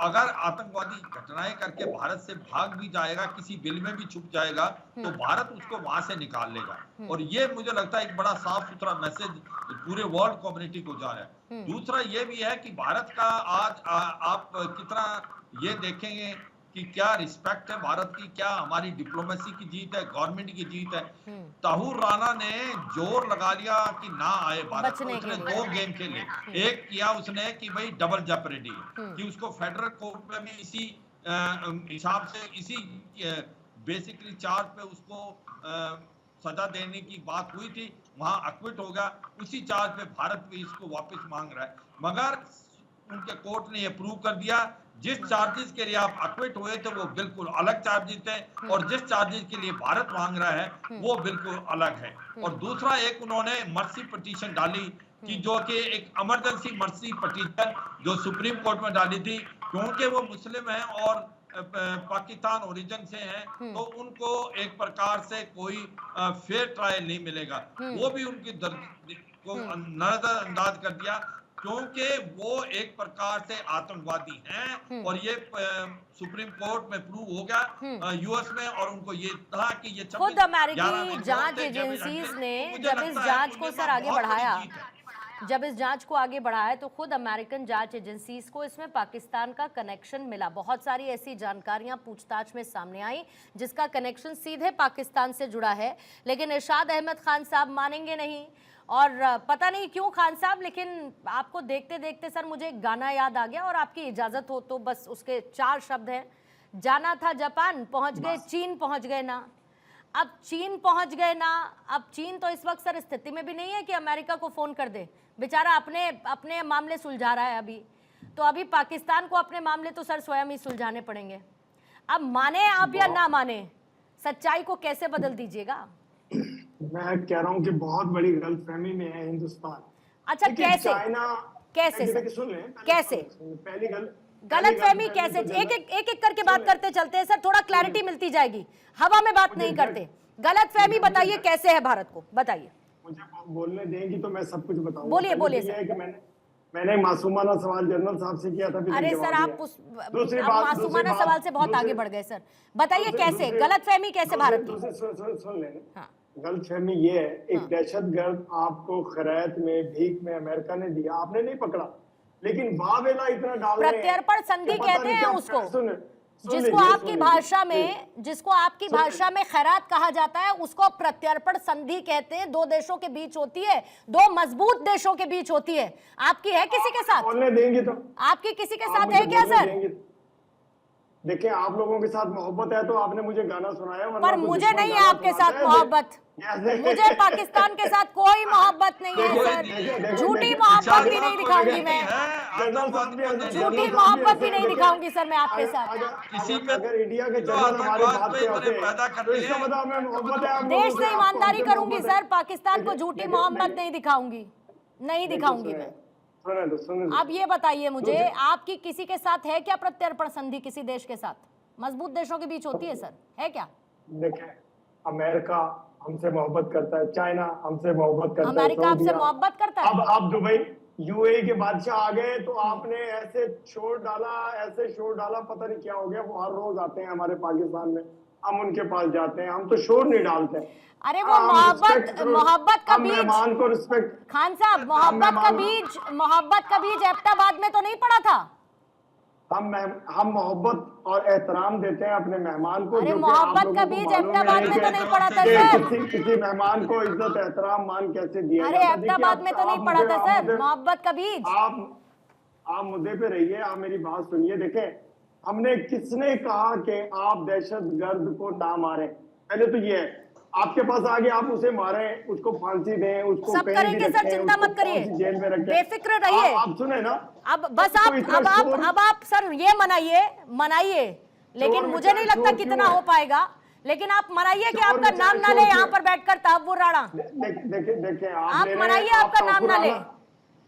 अगर आतंकवादी घटनाएं करके भारत से भाग भी जाएगा, किसी बिल में भी छुप जाएगा, तो भारत उसको वहां से निकाल लेगा। और ये मुझे लगता है एक बड़ा साफ सुथरा मैसेज पूरे वर्ल्ड कम्युनिटी को जा रहा है। दूसरा ये भी है कि भारत का आज आप कितना ये देखेंगे कि क्या रिस्पेक्ट है भारत की, क्या हमारी डिप्लोमेसी की जीत है, गवर्नमेंट की जीत है। तहूर राणा ने जोर लगा लिया कि ना आए भारत को, उसने 2 गेम खेले। एक किया उसने कि भाई डबल जेपरेडी, कि उसको फेडरल कोर्ट में भी इसी हिसाब से इसी बेसिकली चार्ज पे उसको सजा देने की बात हुई थी, वहां अक्विट हो गया। उसी चार्ज पे भारत भी इसको वापस मांग रहा है, मगर उनके कोर्ट ने ये प्रूव कर दिया जिस चार्जेस के लिए आप अक्विट हुए थे वो बिल्कुल अलग चार्जेस थे, और जिस चार्जेस के लिए भारत मांग रहा है वो बिल्कुल अलग है। और दूसरा एक उन्होंने मर्सी पिटीशन डाली कि जो कि एक इमरजेंसी मर्सी पिटीशन जो सुप्रीम कोर्ट में डाली थी, क्योंकि वो मुस्लिम हैं और पाकिस्तान ओरिजिन से हैं, तो उनको एक प्रकार से कोई फेयर ट्रायल नहीं मिलेगा। वो भी उनकी दर्द को नजरअंदाज कर दिया, क्योंकि वो एक प्रकार से आतंकवादी हैं और ये सुप्रीम कोर्ट में प्रूव हो गया यूएस में। और उनको ये था कि ये खुद अमेरिकी जांच एजेंसीज ने जब इस जांच को सर आगे बढ़ाया, जब इस जांच को आगे बढ़ाया तो खुद अमेरिकन जांच एजेंसीज को इसमें पाकिस्तान का कनेक्शन मिला। बहुत सारी ऐसी जानकारियां पूछताछ में सामने आई जिसका कनेक्शन सीधे पाकिस्तान से जुड़ा है, लेकिन इरशाद अहमद खान साहब मानेंगे नहीं। और पता नहीं क्यों खान साहब, लेकिन आपको देखते देखते सर मुझे एक गाना याद आ गया, और आपकी इजाजत हो तो बस उसके 4 शब्द हैं। जाना था जापान पहुंच गए, चीन पहुंच गए ना। अब चीन पहुंच गए ना, अब चीन तो इस वक्त सर स्थिति में भी नहीं है कि अमेरिका को फोन कर दे, बेचारा अपने मामले सुलझा रहा है अभी। तो अभी पाकिस्तान को अपने मामले तो सर स्वयं ही सुलझाने पड़ेंगे। अब माने आप या ना माने, सच्चाई को कैसे बदल दीजिएगा? मैं कह रहा हूँ कि बहुत बड़ी गलतफहमी में है हिंदुस्तान। अच्छा, कैसे कैसे पहली गलतफहमी कैसे? एक करके बात करते चलते हैं सर, थोड़ा क्लैरिटी मिलती जाएगी, हवा में बात नहीं करते। गलतफहमी बताइए कैसे है भारत को, बताइए। मुझे बोलने देंगी तो मैं सब कुछ बताऊंगा। बोलिए सर। मैंने मासूमाना सवाल जनरल साहब से किया था। अरे सर आप मासूमाना सवाल से बहुत आगे बढ़ गए सर। बताइए कैसे गलतफहमी कैसे भारत की? सुन लेना। गलतफहमी ये है, एक दहशतगर्द आपको खैरात में भीख में अमेरिका ने दिया, आपने नहीं पकड़ा, लेकिन वावेला इतना डाल रहे हैं। प्रत्यर्पण संधि कहते हैं उसको, जिसको आपकी भाषा में खैरात कहा जाता है, उसको प्रत्यर्पण संधि कहते हैं। दो देशों के बीच होती है, दो मजबूत देशों के बीच होती है। आपकी है किसी के साथ? बोलने देंगे तो आपकी किसी के साथ है क्या सर? देखिए आप लोगों के साथ मोहब्बत है तो आपने मुझे गाना सुनाया, पर मुझे नहीं है आपके साथ मोहब्बत। मुझे पाकिस्तान के साथ कोई मोहब्बत नहीं है सर। झूठी मोहब्बत भी नहीं दिखाऊंगी मैं, झूठी मोहब्बत भी नहीं दिखाऊंगी सर मैं आपके साथ। अगर इंडिया के जनरल हमारी बात पे होते तो इसका मतलब मैं मोहब्बत है देश से ईमानदारी करूंगी सर, पाकिस्तान को झूठी मोहब्बत नहीं दिखाऊंगी, नहीं दिखाऊंगी मैं। अब ये बताइए मुझे, आपकी किसी के साथ है क्या प्रत्यर्पण संधि? किसी देश के साथ? मजबूत देशों के बीच होती है सर, है क्या? देखिए अमेरिका हमसे मोहब्बत करता है, चाइना हमसे मोहब्बत करता है, अमेरिका आपसे मोहब्बत करता है। अब आप दुबई यूएई के बादशाह आ गए तो आपने ऐसे शोर डाला, पता नहीं क्या हो गया। वो हर रोज आते हैं हमारे पाकिस्तान में, हम उनके पास जाते हैं, हम तो शोर नहीं डालते। अरे वो मोहब्बत का बीज, मेहमान को रिस्पेक्ट, खान साहब मोहब्बत का बीज एबटाबाद में तो नहीं पड़ा था? हम मोहब्बत और एहतराम देते हैं अपने मेहमान को। अरे मोहब्बत का बीज एबटाबाद में तो नहीं पड़ा था सर। किसी मेहमान को इज्जत एहतराम मान कैसे दिया? अरे एबटाबाद में तो नहीं पड़ा था सर मोहब्बत का बीज। आप मुद्दे पे रहिए, आप मेरी बात सुनिए। देखें हमने किसने कहा कि आप दहशतगर्द को ना मारें? पहले तो ये है, आपके पास आगे आप उसे मारें, उसको फांसी दें, उसको सब करेंगे सर, चिंता मत करिए, जेल में रखें, बेफिक्र रहिए। आप सुने ना, अब बस अब आप सर ये मनाइए, लेकिन मुझे नहीं लगता कितना हो पाएगा, लेकिन आप मनाइए कि आपका नाम ना ले यहाँ पर बैठकर तहव्वुर राणा। देखिए आप मनाइए, आपका नाम ना ले।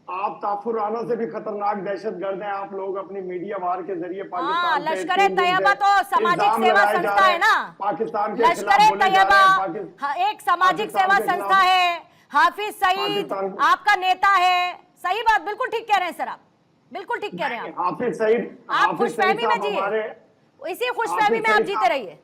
आप तहव्वुर राणा से भी खतरनाक दहशतगर्द हैं। आप लोग अपनी मीडिया वार के जरिए पाकिस्तान के लश्कर तैयबा तो सामाजिक सेवा संस्था है ना, पाकिस्तान के लश्कर तैयबा एक सामाजिक सेवा संस्था है। हाफिज सईद आपका नेता है, सही बात, बिल्कुल ठीक कह रहे हैं सर, आप बिल्कुल ठीक कह रहे हैं। हाफिज सईद, आप खुशफहमी में जिए, इसी खुशफहमी में आप जीते रहिए।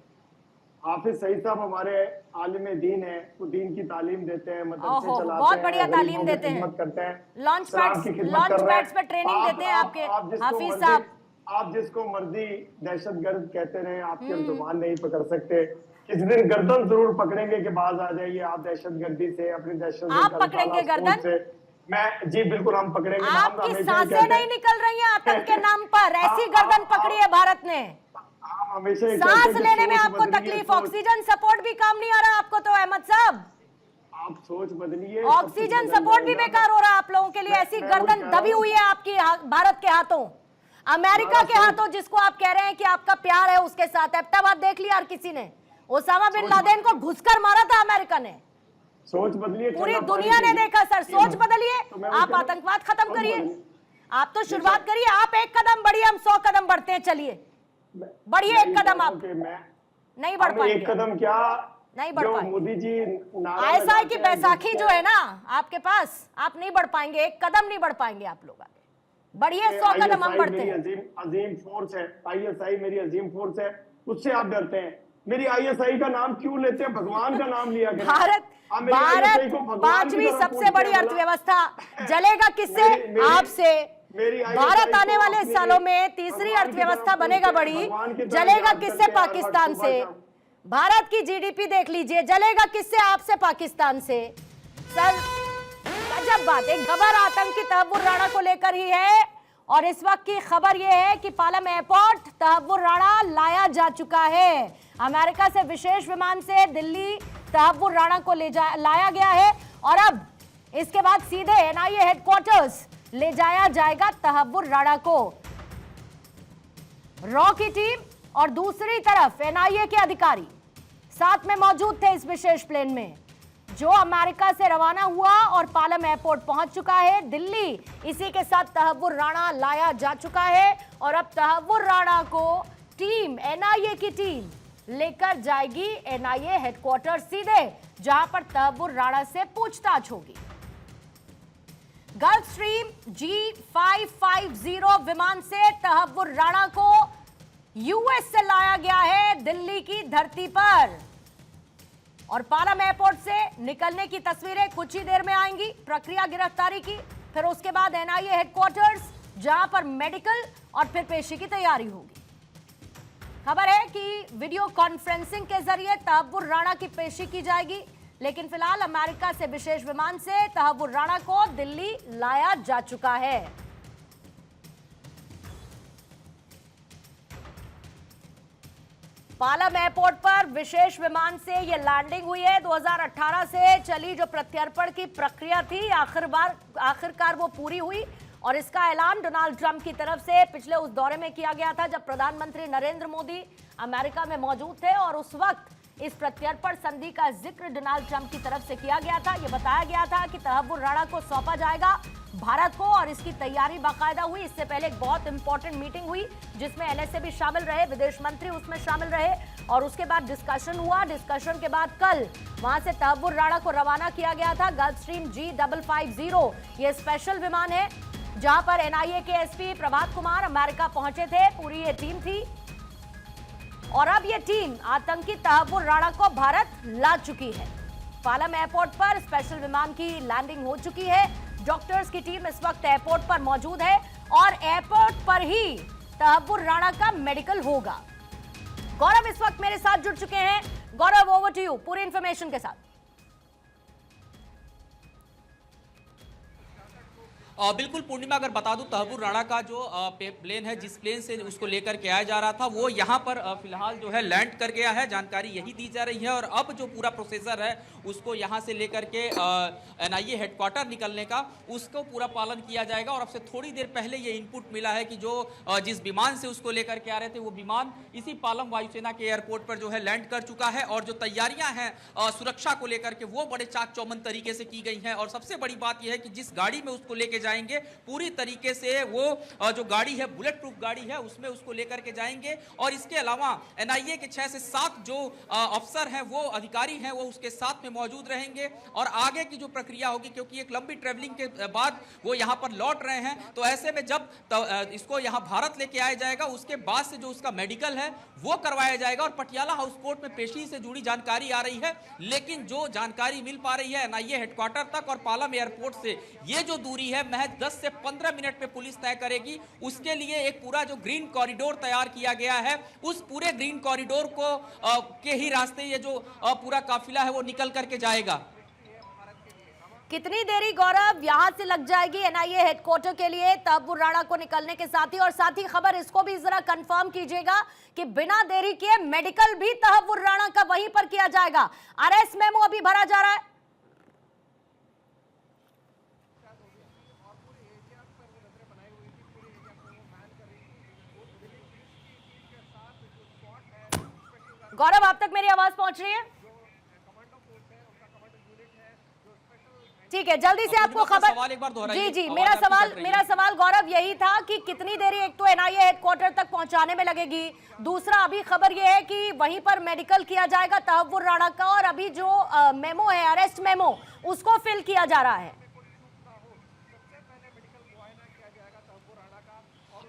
हाफिज सईद साहब हमारे आलिम दीन है, वो दीन की तालीम देते हैं, मदरसे चलाते हैं, बहुत बढ़िया तालीम देते हैं, करते हैं, लॉन्च पैड्स पे ट्रेनिंग देते हैं आपके हाफिज साहब। आप जिसको मर्जी दहशतगर्द कहते रहे, आपकी हम जुबान नहीं पकड़ सकते। किसी दिन गर्दन जरूर पकड़ेंगे कि बाज आ जाइए आप दहशतगर्दी से, अपनी दहशत आप पकड़ेंगे गर्दन से। मैं जी बिल्कुल हम पकड़ेंगे। आपकी सांसें नहीं निकल रही हैं आतंक के नाम पर, ऐसी गर्दन पकड़ी है भारत ने। सांस लेने में आपको तकलीफ, ऑक्सीजन सपोर्ट भी काम नहीं आ रहा आपको तो अहमद साहब। आप सोच बदलिए, ऑक्सीजन सपोर्ट भी बेकार हो रहा है आप लोगों के लिए। ऐसी गर्दन दबी हुई है आपकी भारत के हाथों, अमेरिका के हाथों, जिसको आप कह रहे हैं कि आपका प्यार है उसके साथ। एबटाबाद देख लिया हर किसी ने, ओसामा बिन लादेन को घुसकर मारा था अमेरिका ने। सोच बदलिए, पूरी दुनिया ने देखा सर, सोच बदलिए, आप आतंकवाद खत्म करिए। आप तो शुरुआत करिए, आप एक कदम बढ़िए, हम 100 कदम बढ़ते हैं। चलिए बढ़िए एक कदम, आप नहीं बढ़ पाएंगे। एक कदम क्या नहीं बढ़ पाएंगे। मोदी जी ISI की बैसाखी जो है ना आपके पास, आप नहीं बढ़ पाएंगे, एक कदम नहीं बढ़ पाएंगे आप लोग आगे। बढ़िए 100 कदम हम बढ़ते हैं। अजीम फोर्स है ISI, मेरी अजीम फोर्स है, उससे आप डरते हैं। मेरी ISI का नाम क्यों लेते हैं? भगवान का नाम लिया गया। भारत 5वीं सबसे बड़ी अर्थव्यवस्था, जलेगा किससे? आपसे। भारत आने वाले सालों में 3री अर्थव्यवस्था बनेगा बड़ी, जलेगा किससे? पाकिस्तान से। भारत की GDP देख लीजिए, जलेगा किससे? आपसे, पाकिस्तान से। सर गजब बात है। खबर आतंकी तहव्वुर राणा को लेकर ही है, और इस वक्त की खबर यह है कि पालम एयरपोर्ट तहव्वुर राणा लाया जा चुका है। अमेरिका से विशेष विमान से दिल्ली तहव्वुर राणा को लाया गया है, और अब इसके बाद सीधे NIA हेडक्वार्टर्स ले जाया जाएगा तहव्वुर राणा को। रॉ की टीम और दूसरी तरफ NIA के अधिकारी साथ में मौजूद थे इस विशेष प्लेन में, जो अमेरिका से रवाना हुआ और पालम एयरपोर्ट पहुंच चुका है। दिल्ली इसी के साथ तहव्वुर राणा लाया जा चुका है, और अब तहव्वुर राणा को टीम, NIA की टीम लेकर जाएगी NIA हेडक्वार्टर सीधे, जहां पर तहव्वुर राणा से पूछताछ होगी। गल्फ स्ट्रीम G550 विमान से तहव्वुर राणा को यूएस से लाया गया है दिल्ली की धरती पर और पालम एयरपोर्ट से निकलने की तस्वीरें कुछ ही देर में आएंगी। प्रक्रिया गिरफ्तारी की, फिर उसके बाद एनआईए हेडक्वार्टर्स जहां पर मेडिकल और फिर पेशी की तैयारी होगी। खबर है कि वीडियो कॉन्फ्रेंसिंग के जरिए तहव्वुर राणा की पेशी की जाएगी, लेकिन फिलहाल अमेरिका से विशेष विमान से तहव्वुर राणा को दिल्ली लाया जा चुका है। पालम एयरपोर्ट पर विशेष विमान से यह लैंडिंग हुई है। 2018 से चली जो प्रत्यर्पण की प्रक्रिया थी आखिरकार वो पूरी हुई और इसका ऐलान डोनाल्ड ट्रंप की तरफ से पिछले उस दौरे में किया गया था जब प्रधानमंत्री नरेंद्र मोदी अमेरिका में मौजूद थे और उस वक्त इस प्रत्यर्पण संधि का जिक्र डोनाल्ड ट्रंप की तरफ से किया गया था। यह बताया गया था कि तहव्वुर राणा को सौंपा जाएगा भारत को और इसकी तैयारी बाकायदा हुई। इससे पहले एक बहुत इंपॉर्टेंट मीटिंग हुई जिसमें एनएसए भी शामिल रहे, विदेश मंत्री उसमें शामिल रहे और उसके बाद डिस्कशन हुआ। डिस्कशन के बाद कल वहां से तहव्वुर राणा को रवाना किया गया था। गल्फ स्ट्रीम G550 ये स्पेशल विमान है जहां पर एनआईए के एसपी प्रभात कुमार अमेरिका पहुंचे थे। पूरी ये टीम थी और अब ये टीम आतंकी तहव्वुर राणा को भारत ला चुकी है। पालम एयरपोर्ट पर स्पेशल विमान की लैंडिंग हो चुकी है। डॉक्टर्स की टीम इस वक्त एयरपोर्ट पर मौजूद है और एयरपोर्ट पर ही तहव्वुर राणा का मेडिकल होगा। गौरव इस वक्त मेरे साथ जुड़ चुके हैं। गौरव, ओवर टू यू पूरी इंफॉर्मेशन के साथ। बिल्कुल पूर्णिमा, अगर बता दूं तहव्वुर राणा का जो प्लेन है जिस प्लेन से उसको लेकर के आया जा रहा था वो यहाँ पर फिलहाल जो है लैंड कर गया है, जानकारी यही दी जा रही है। और अब जो पूरा प्रोसीजर है उसको यहाँ से लेकर के एनआईए हेडक्वार्टर निकलने का उसको पूरा पालन किया जाएगा। और अब से थोड़ी देर पहले ये इनपुट मिला है कि जो जिस विमान से उसको लेकर के आ रहे थे वो विमान इसी पालम वायुसेना के एयरपोर्ट पर जो है लैंड कर चुका है और जो तैयारियां हैं सुरक्षा को लेकर के वो बड़े चाक चौबंद तरीके से की गई हैं। और सबसे बड़ी बात यह है कि जिस गाड़ी में उसको लेके जाएंगे पूरी तरीके से वो जो गाड़ी है बुलेट प्रूफ गाड़ी है उसमें उसको लेकर के जाएंगे। और इसके अलावा एनआईए के 6 से 7 जो अफसर हैं वो अधिकारी हैं वो उसके साथ में मौजूद रहेंगे और आगे की जो प्रक्रिया होगी, क्योंकि एक लंबी ट्रेवलिंग के बाद वो यहाँ पर लौट रहे हैं, तो ऐसे में जब इसको यहाँ भारत लेके आया जाएगा उसके बाद से जो उसका मेडिकल है वो करवाया जाएगा। और पटियाला हाउस कोर्ट में पेशी से जुड़ी जानकारी आ रही है, लेकिन जो जानकारी मिल पा रही है एनआईए हेडक्वार्टर तक और पालम एयरपोर्ट से ये जो दूरी है महज 10 से 15 मिनट में पुलिस तय करेगी। उसके लिए एक पूरा जो ग्रीन कॉरिडोर तैयार किया गया है उस पूरे ग्रीन कॉरिडोर को के ही रास्ते ये जो पूरा काफिला है वो निकल करके जाएगा। कितनी देरी गौरव यहां से लग जाएगी एनआईए हेडक्वार्टर के लिए तहव्वुर राणा को निकलने के साथ ही? और साथ ही खबर इसको भी जरा कंफर्म कीजिएगा कि बिना देरी किए मेडिकल भी तहव्वुर राणा का वहीं पर किया जाएगा। अरेस्ट मेमो अभी भरा जा रहा है। गौरव, आप तक मेरी आवाज पहुंच रही है? ठीक है, जल्दी से आपको खबर। जी, मेरा सवाल गौरव यही था कि कितनी देरी एक तो एनआईए हेडक्वार्टर तक पहुंचाने में लगेगी, दूसरा अभी खबर यह है कि वहीं पर मेडिकल किया जाएगा तहव्वुर राणा का और अभी जो मेमो है अरेस्ट मेमो उसको फिल किया जा रहा है।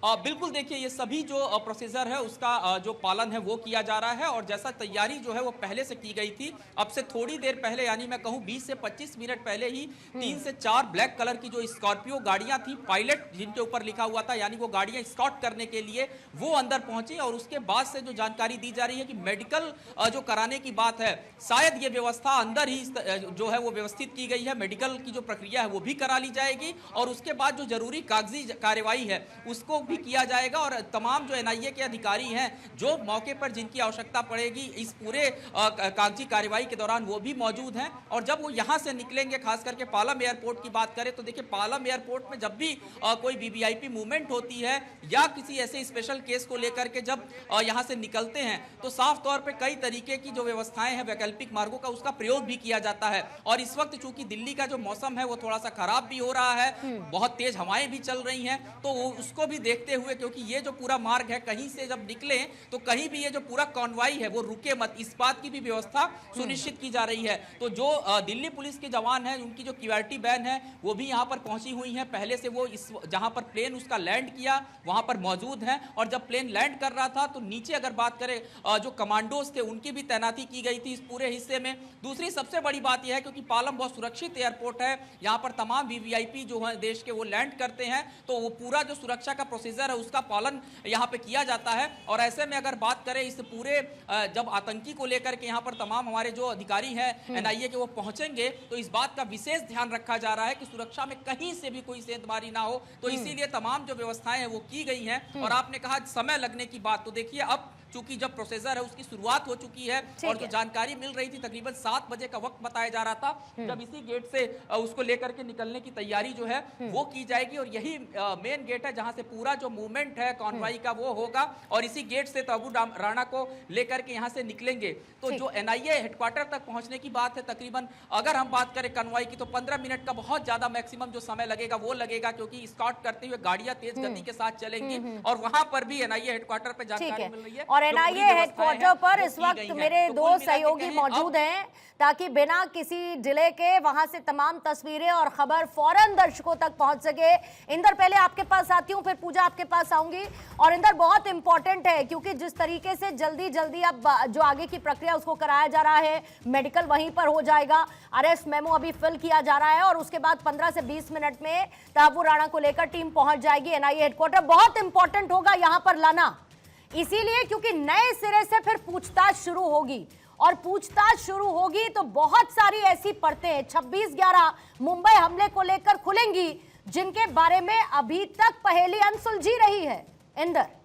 बिल्कुल, देखिए ये सभी जो प्रोसीजर है उसका जो पालन है वो किया जा रहा है और जैसा तैयारी जो है वो पहले से की गई थी। अब से थोड़ी देर पहले यानी मैं कहूँ 20 से 25 मिनट पहले ही 3 से 4 ब्लैक कलर की जो स्कॉर्पियो गाड़ियां थी, पायलट जिनके ऊपर लिखा हुआ था, यानी वो गाड़ियां स्कॉट करने के लिए वो अंदर पहुंची। और उसके बाद से जो जानकारी दी जा रही है कि मेडिकल जो कराने की बात है, शायद ये व्यवस्था अंदर ही जो है वो व्यवस्थित की गई है। मेडिकल की जो प्रक्रिया है वो भी करा ली जाएगी और उसके बाद जो जरूरी कागजी कार्रवाई है उसको भी किया जाएगा। और तमाम जो एनआईए के अधिकारी हैं जो मौके पर जिनकी आवश्यकता पड़ेगी इस पूरे कागजी कार्रवाई के दौरान वो भी मौजूद हैं। और जब वो यहां से निकलेंगे, खास करके पालम एयरपोर्ट की बात करें तो देखिए पालम एयरपोर्ट में जब भी कोई वीवीआईपी मूवमेंट होती है या किसी ऐसे स्पेशल केस को लेकर के जब यहां से निकलते हैं तो साफ तौर पर कई तरीके की जो व्यवस्थाएं हैं वैकल्पिक मार्गों का उसका प्रयोग भी किया जाता है। और इस वक्त चूंकि दिल्ली का जो मौसम है वो थोड़ा सा खराब भी हो रहा है, बहुत तेज हवाएं भी चल रही हैं, तो उसको भी देख देखते हुए, क्योंकि ये जो पूरा मार्ग है, कहीं से जब निकले तो कहीं भी ये जो पूरा कॉन्वॉय है वो रुके मत, इस बात की भी व्यवस्था सुनिश्चित की जा रही है। तो जो दिल्ली पुलिस के जवान हैं, उनकी जो क्यूआरटी वैन है वो भी यहाँ पर पहुंची हुई है। पहले से वो इस जहां पर प्लेन उसका लैंड किया वहां पर मौजूद है, और जब प्लेन लैंड कर रहा था तो नीचे अगर बात करें जो कमांडोज थे उनकी भी तैनाती की गई थी इस पूरे हिस्से में। दूसरी सबसे बड़ी बात यह है क्योंकि पालम बहुत सुरक्षित एयरपोर्ट है, यहाँ पर तमाम वीवीआईपी जो है देश के वो लैंड करते हैं, तो वो पूरा जो सुरक्षा का प्रोसीजर है उसका पालन यहाँ पे किया जाता है। और ऐसे में अगर बात करें इस पूरे जब आतंकी को लेकर के यहाँ पर तमाम हमारे जो अधिकारी हैं एनआईए के वो पहुंचेंगे, तो इस बात का विशेष ध्यान रखा जा रहा है कि सुरक्षा में कहीं से भी कोई सेंधमारी ना हो। तो इसीलिए तमाम जो व्यवस्थाएं हैं वो की गई हैं। और आपने कहा समय लगने की बात, तो देखिए अब चूंकि जब प्रोसेसर है उसकी शुरुआत हो चुकी है और जो जानकारी मिल रही थी तकरीबन 7 बजे का वक्त बताया जा रहा था जब इसी गेट से उसको लेकर के निकलने की तैयारी जो है वो की जाएगी। और यही मेन गेट है जहां से पूरा जो मूवमेंट है कॉन्वॉय का वो होगा, और इसी गेट से तहव्वुर राणा को लेकर के यहां से निकलेंगे। तो जो एनआईए हेडक्वार्टर तक पहुंचने की बात है, तकरीबन अगर हम बात करें कॉन्वॉय की तो 15 मिनट का बहुत ज्यादा मैक्सिमम जो समय लगेगा वो लगेगा, क्योंकि स्कॉट करते हुए गाड़ियां तेज गति के साथ चलेंगी। और वहां पर भी एनआईए हेडक्वार्टर पर जानकारी मिल रही है और एनआईए हेडक्वार्टर पर इस वक्त मेरे दो सहयोगी मौजूद हैं ताकि बिना किसी डिले के वहां से तमाम तस्वीरें और खबर फौरन दर्शकों तक पहुंच सके। इंदर, पहले आपके पास आती हूं, फिर पूजा आपके पास आऊंगी। और इंदर, बहुत इंपॉर्टेंट है क्योंकि जिस तरीके से जल्दी जल्दी अब जो आगे की प्रक्रिया उसको कराया जा रहा है, मेडिकल वहीं पर हो जाएगा, अरेस्ट मेमो अभी फिल किया जा रहा है और उसके बाद 15 से 20 मिनट में तहव्वुर राणा को लेकर टीम पहुंच जाएगी एनआईए हेडक्वार्टर। बहुत इंपॉर्टेंट होगा यहां पर लाना, इसीलिए क्योंकि नए सिरे से फिर पूछताछ शुरू होगी, और पूछताछ शुरू होगी तो बहुत सारी ऐसी परतें 26/11 मुंबई हमले को लेकर खुलेंगी जिनके बारे में अभी तक पहेली अनसुलझी रही है। इंदर,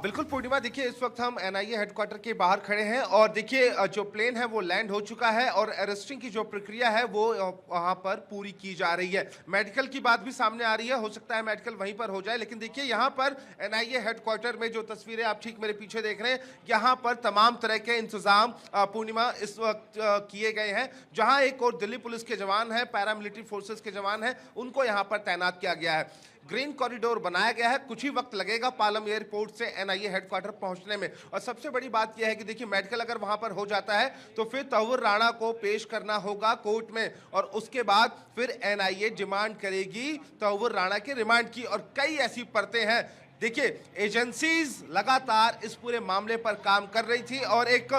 बिल्कुल पूर्णिमा, देखिए इस वक्त हम एनआईए हेडक्वार्टर के बाहर खड़े हैं और देखिए जो प्लेन है वो लैंड हो चुका है और अरेस्टिंग की जो प्रक्रिया है वो वहां पर पूरी की जा रही है। मेडिकल की बात भी सामने आ रही है, हो सकता है मेडिकल वहीं पर हो जाए, लेकिन देखिए यहाँ पर एनआईए हेडक्वार्टर में जो तस्वीरें आप ठीक मेरे पीछे देख रहे हैं, यहाँ पर तमाम तरह के इंतजाम पूर्णिमा इस वक्त किए गए हैं। जहाँ एक और दिल्ली पुलिस के जवान है, पैरामिलिट्री फोर्सेज के जवान हैं, उनको यहाँ पर तैनात किया गया है। ग्रीन कॉरिडोर बनाया गया है, कुछ ही वक्त लगेगा पालम एयरपोर्ट से एनआईए हेडक्वार्टर पहुंचने में। और सबसे बड़ी बात यह है कि देखिए मेडिकल अगर वहां पर हो जाता है तो फिर तहव्वुर राणा को पेश करना होगा कोर्ट में, और उसके बाद फिर एनआईए डिमांड करेगी तहव्वुर राणा के रिमांड की। और कई ऐसी परतें हैं, देखिए एजेंसीज लगातार इस पूरे मामले पर काम कर रही थी और एक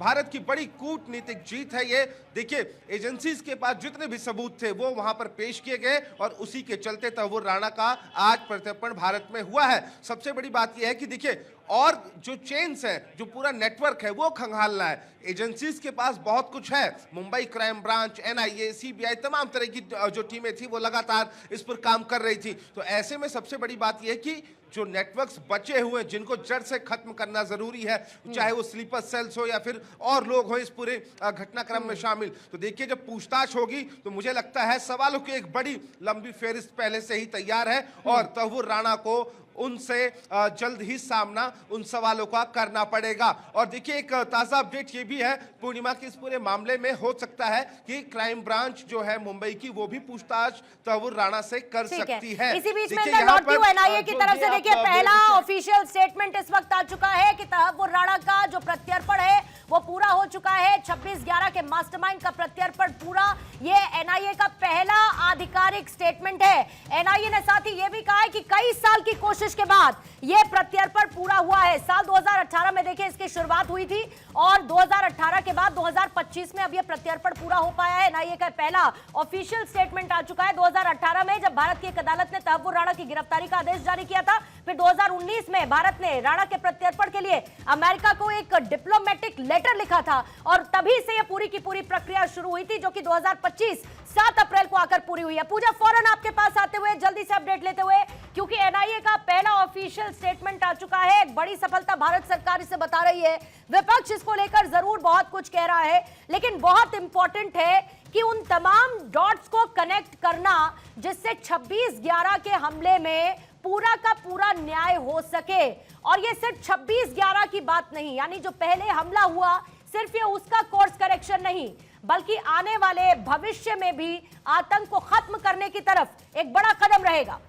भारत की बड़ी कूटनीतिक जीत है ये। देखिए एजेंसीज के पास जितने भी सबूत थे वो वहां पर पेश किए गए और उसी के चलते तहव्वुर राणा का आज प्रत्यर्पण भारत में हुआ है। सबसे बड़ी बात यह है कि देखिए और जो चेन्स है, जो पूरा नेटवर्क है वो खंगालना है। एजेंसीज के पास बहुत कुछ है, Mumbai crime branch, NIA, CBI, तमाम तरह की जो टीमें थी वो लगातार इस पर काम कर रही थी। तो ऐसे में सबसे बड़ी बात यह है कि जो नेटवर्क्स बचे हुए जिनको जड़ से खत्म करना जरूरी है, चाहे वो स्लीपर सेल्स हो या फिर और लोग हो इस पूरे घटनाक्रम में शामिल। तो देखिए जब पूछताछ होगी तो मुझे लगता है सवालों की एक बड़ी लंबी फेहरिस्त पहले से ही तैयार है और तहव्वुर राणा को उनसे जल्द ही सामना उन सवालों का करना पड़ेगा। और देखिए एक ताजा अपडेट ये भी है पूर्णिमा की, इस पूरे मामले में हो सकता है कि क्राइम ब्रांच जो है मुंबई की वो भी पूछताछ तहव्वुर राणा से कर सकती है। इसी बीच में एनआईए की तरफ से देखिए पहला ऑफिशियल स्टेटमेंट इस वक्त आ चुका है कि तहव्वुर राणा का जो प्रत्यर्पण है वो पूरा हो चुका है। 26/11 के मास्टरमाइंड का प्रत्यर्पण पूरा, ये एनआईए का पहला आधिकारिक स्टेटमेंट है। एनआईए ने साथ ही ये भी कहा है कि कई साल की कोशिश के बाद ये प्रत्यर्पण पूरा हुआ है। साल 2018 में देखिए इसकी शुरुआत हुई थी और 2018 के बाद 2025 में अब ये प्रत्यर्पण पूरा हो पाया है। एनआईए का पहला ऑफिशियल स्टेटमेंट आ चुका है। 2018 में जब भारत की एक अदालत ने तहव्वुर राणा की गिरफ्तारी का आदेश जारी किया था, फिर 2019 में भारत ने राणा के प्रत्यर्पण के लिए अमेरिका को एक डिप्लोमेटिक लेटर लिखा था और तभी से ये पूरी की पूरी प्रक्रिया शुरू हुई थी, जो कि 2025 7 अप्रैल को आकर पूरी हुई है। पूजा, फौरन आपके पास आते हुए जल्दी से अपडेट लेते हुए, क्योंकि एनआईए का पहला ऑफिशियल स्टेटमेंट आ चुका है। एक बड़ी सफलता भारत सरकार इसे बता रही है। विपक्ष इसको लेकर जरूर बहुत कुछ कह रहा है, लेकिन बहुत इंपॉर्टेंट है कि उन तमाम डॉट्स को कनेक्ट करना जिससे 26/11 के हमले में पूरा का पूरा न्याय हो सके। और ये सिर्फ 26/11 की बात नहीं, यानी जो पहले हमला हुआ सिर्फ ये उसका कोर्स करेक्शन नहीं, बल्कि आने वाले भविष्य में भी आतंक को खत्म करने की तरफ एक बड़ा कदम रहेगा।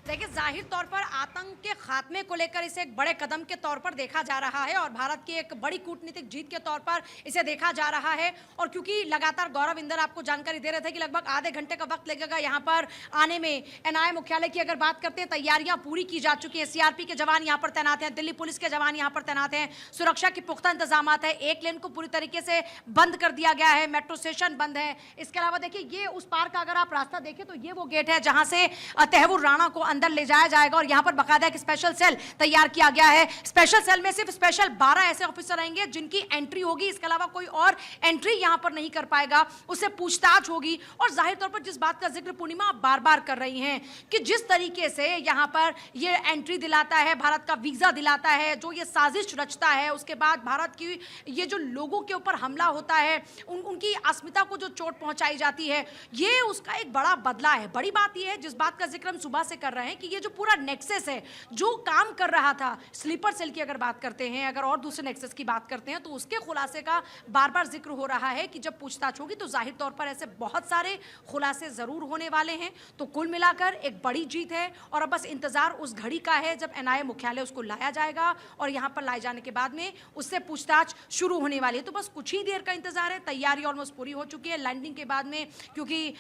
देखिए, जाहिर तौर पर आतंक के खात्मे को लेकर इसे एक बड़े कदम के तौर पर देखा जा रहा है और भारत की एक बड़ी कूटनीतिक जीत के तौर पर इसे देखा जा रहा है। और क्योंकि लगातार गौरव इंदर आपको जानकारी दे रहे थे कि लगभग आधे घंटे का वक्त लगेगा यहाँ पर आने में। एनआईए मुख्यालय की अगर बात करते हैं, तैयारियां पूरी की जा चुकी हैं। सीआरपी के जवान यहाँ पर तैनात हैं, दिल्ली पुलिस के जवान यहाँ पर तैनात हैं, सुरक्षा की पुख्ता इंतजाम है। एक लेन को पूरी तरीके से बंद कर दिया गया है, मेट्रो स्टेशन बंद है। इसके अलावा देखिए, ये उस पार का अगर आप रास्ता देखें तो ये वो गेट है जहां से तहव्वुर राणा को अंदर ले जाया जाएगा और यहां पर बकायदा एक स्पेशल सेल तैयार किया गया है। स्पेशल सेल में सिर्फ स्पेशल 12 ऐसे ऑफिसर रहेंगे जिनकी एंट्री होगी, इसके अलावा कोई और एंट्री यहां पर नहीं कर पाएगा, उससे पूछताछ होगी। और जाहिर तौर पर जिस बात का जिक्र पूर्णिमा आप बार-बार कर रही हैं कि जिस तरीके से यहां पर ये एंट्री दिलाता है, भारत का वीजा दिलाता है, जो ये साजिश रचता है, उसके बाद भारत की ये जो लोगों के ऊपर हमला होता है, उनकी अस्मिता को जो चोट पहुंचाई जाती है, ये उसका एक बड़ा बदला है। बड़ी बात ये है, जिस बात का जिक्र हम सुबह से कर रहे हैं, कि ये जो पूरा नेक्सस है जो काम कर रहा था, स्लीपर सेल की अगर बात करते हैं, अगर और दूसरे नेक्सस की बात करते हैं, तो उसके खुलासे का बार बार जिक्र हो रहा है कि जब पूछताछ होगी तो जाहिर तौर पर ऐसे बहुत सारे खुलासे जरूर होने वाले हैं। तो कुल मिलाकर एक बड़ी जीत है और अब बस इंतजार उस घड़ी का है जब एनआईए मुख्यालय उसको लाया जाएगा और यहां पर लाए जाने के बाद में उससे पूछताछ शुरू होने वाली है। तो बस कुछ ही देर का इंतजार है। तैयारी ऑलमोस्ट पूरी हो चुकी है। लैंडिंग के बाद में, क्योंकि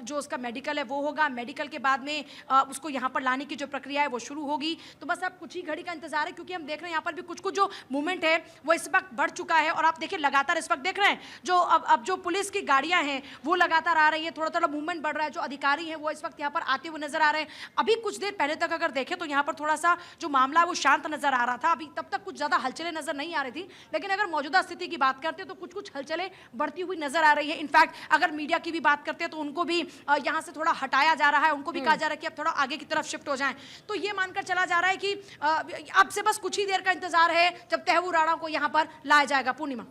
जो उसका मेडिकल है वो होगा, मेडिकल के बाद में उसको यहाँ पर लाने की जो प्रक्रिया है वो शुरू होगी। तो बस अब कुछ ही घड़ी का इंतजार है, क्योंकि हम देख रहे हैं यहाँ पर भी कुछ कुछ जो मूवमेंट है वो इस वक्त बढ़ चुका है। और आप देखिए, लगातार इस वक्त देख रहे हैं जो अब जो पुलिस की गाड़ियां हैं वो लगातार आ रही है, थोड़ा थोड़ा मूवमेंट बढ़ रहा है। जो अधिकारी हैं वो इस वक्त यहाँ पर आते हुए नजर आ रहे हैं। अभी कुछ देर पहले तक अगर देखें तो यहाँ पर थोड़ा सा जो मामला है वो शांत नजर आ रहा था। अभी तब तक कुछ ज्यादा हलचलें नजर नहीं आ रही थी, लेकिन अगर मौजूदा स्थिति की बात करते हैं तो कुछ कुछ हलचलें बढ़ती हुई नजर आ रही है। इनफैक्ट अगर मीडिया की भी बात करते हैं तो उनको भी यहाँ से थोड़ा हटाया जा रहा है, उनको भी कहा जा रहा है कि अब थोड़ा आगे की तरफ शिफ्ट हो जाएं। तो ये मानकर चला जा रहा है कि अब से बस कुछ ही देर का इंतजार है जब तहव्वुर राणा को यहाँ पर लाया जाएगा। पूर्णिमा,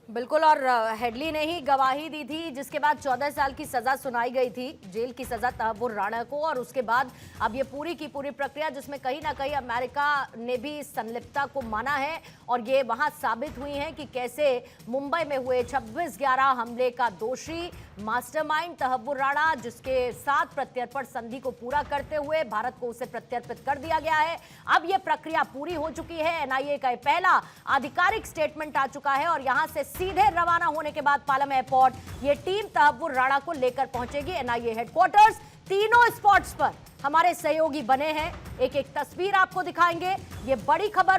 बिल्कुल। और हेडली ने ही गवाही दी थी, जिसके बाद 14 साल की सजा सुनाई गई थी, जेल की सजा तहव्वुर राणा को। और उसके बाद अब ये पूरी की पूरी प्रक्रिया, जिसमें कहीं ना कहीं अमेरिका ने भी संलिप्तता को माना है और ये वहां साबित हुई है कि कैसे मुंबई में हुए 26/11 हमले का दोषी मास्टरमाइंड तहव्वुर राणा, जिसके साथ प्रत्यर्पण संधि को पूरा करते हुए भारत को उसे प्रत्यर्पित कर दिया गया है। अब ये प्रक्रिया पूरी हो चुकी है। एनआईए का पहला आधिकारिक स्टेटमेंट आ चुका है और यहां से सीधे रवाना होने के बाद पालम एयरपोर्ट ये टीम तहव्वुर राणा को लेकर पहुंचेगी। एनआईए हेडक्वार्टर्स तीनों स्पॉट्स पर हमारे सहयोगी बने हैं, एक एक तस्वीर आपको दिखाएंगे। ये बड़ी खबर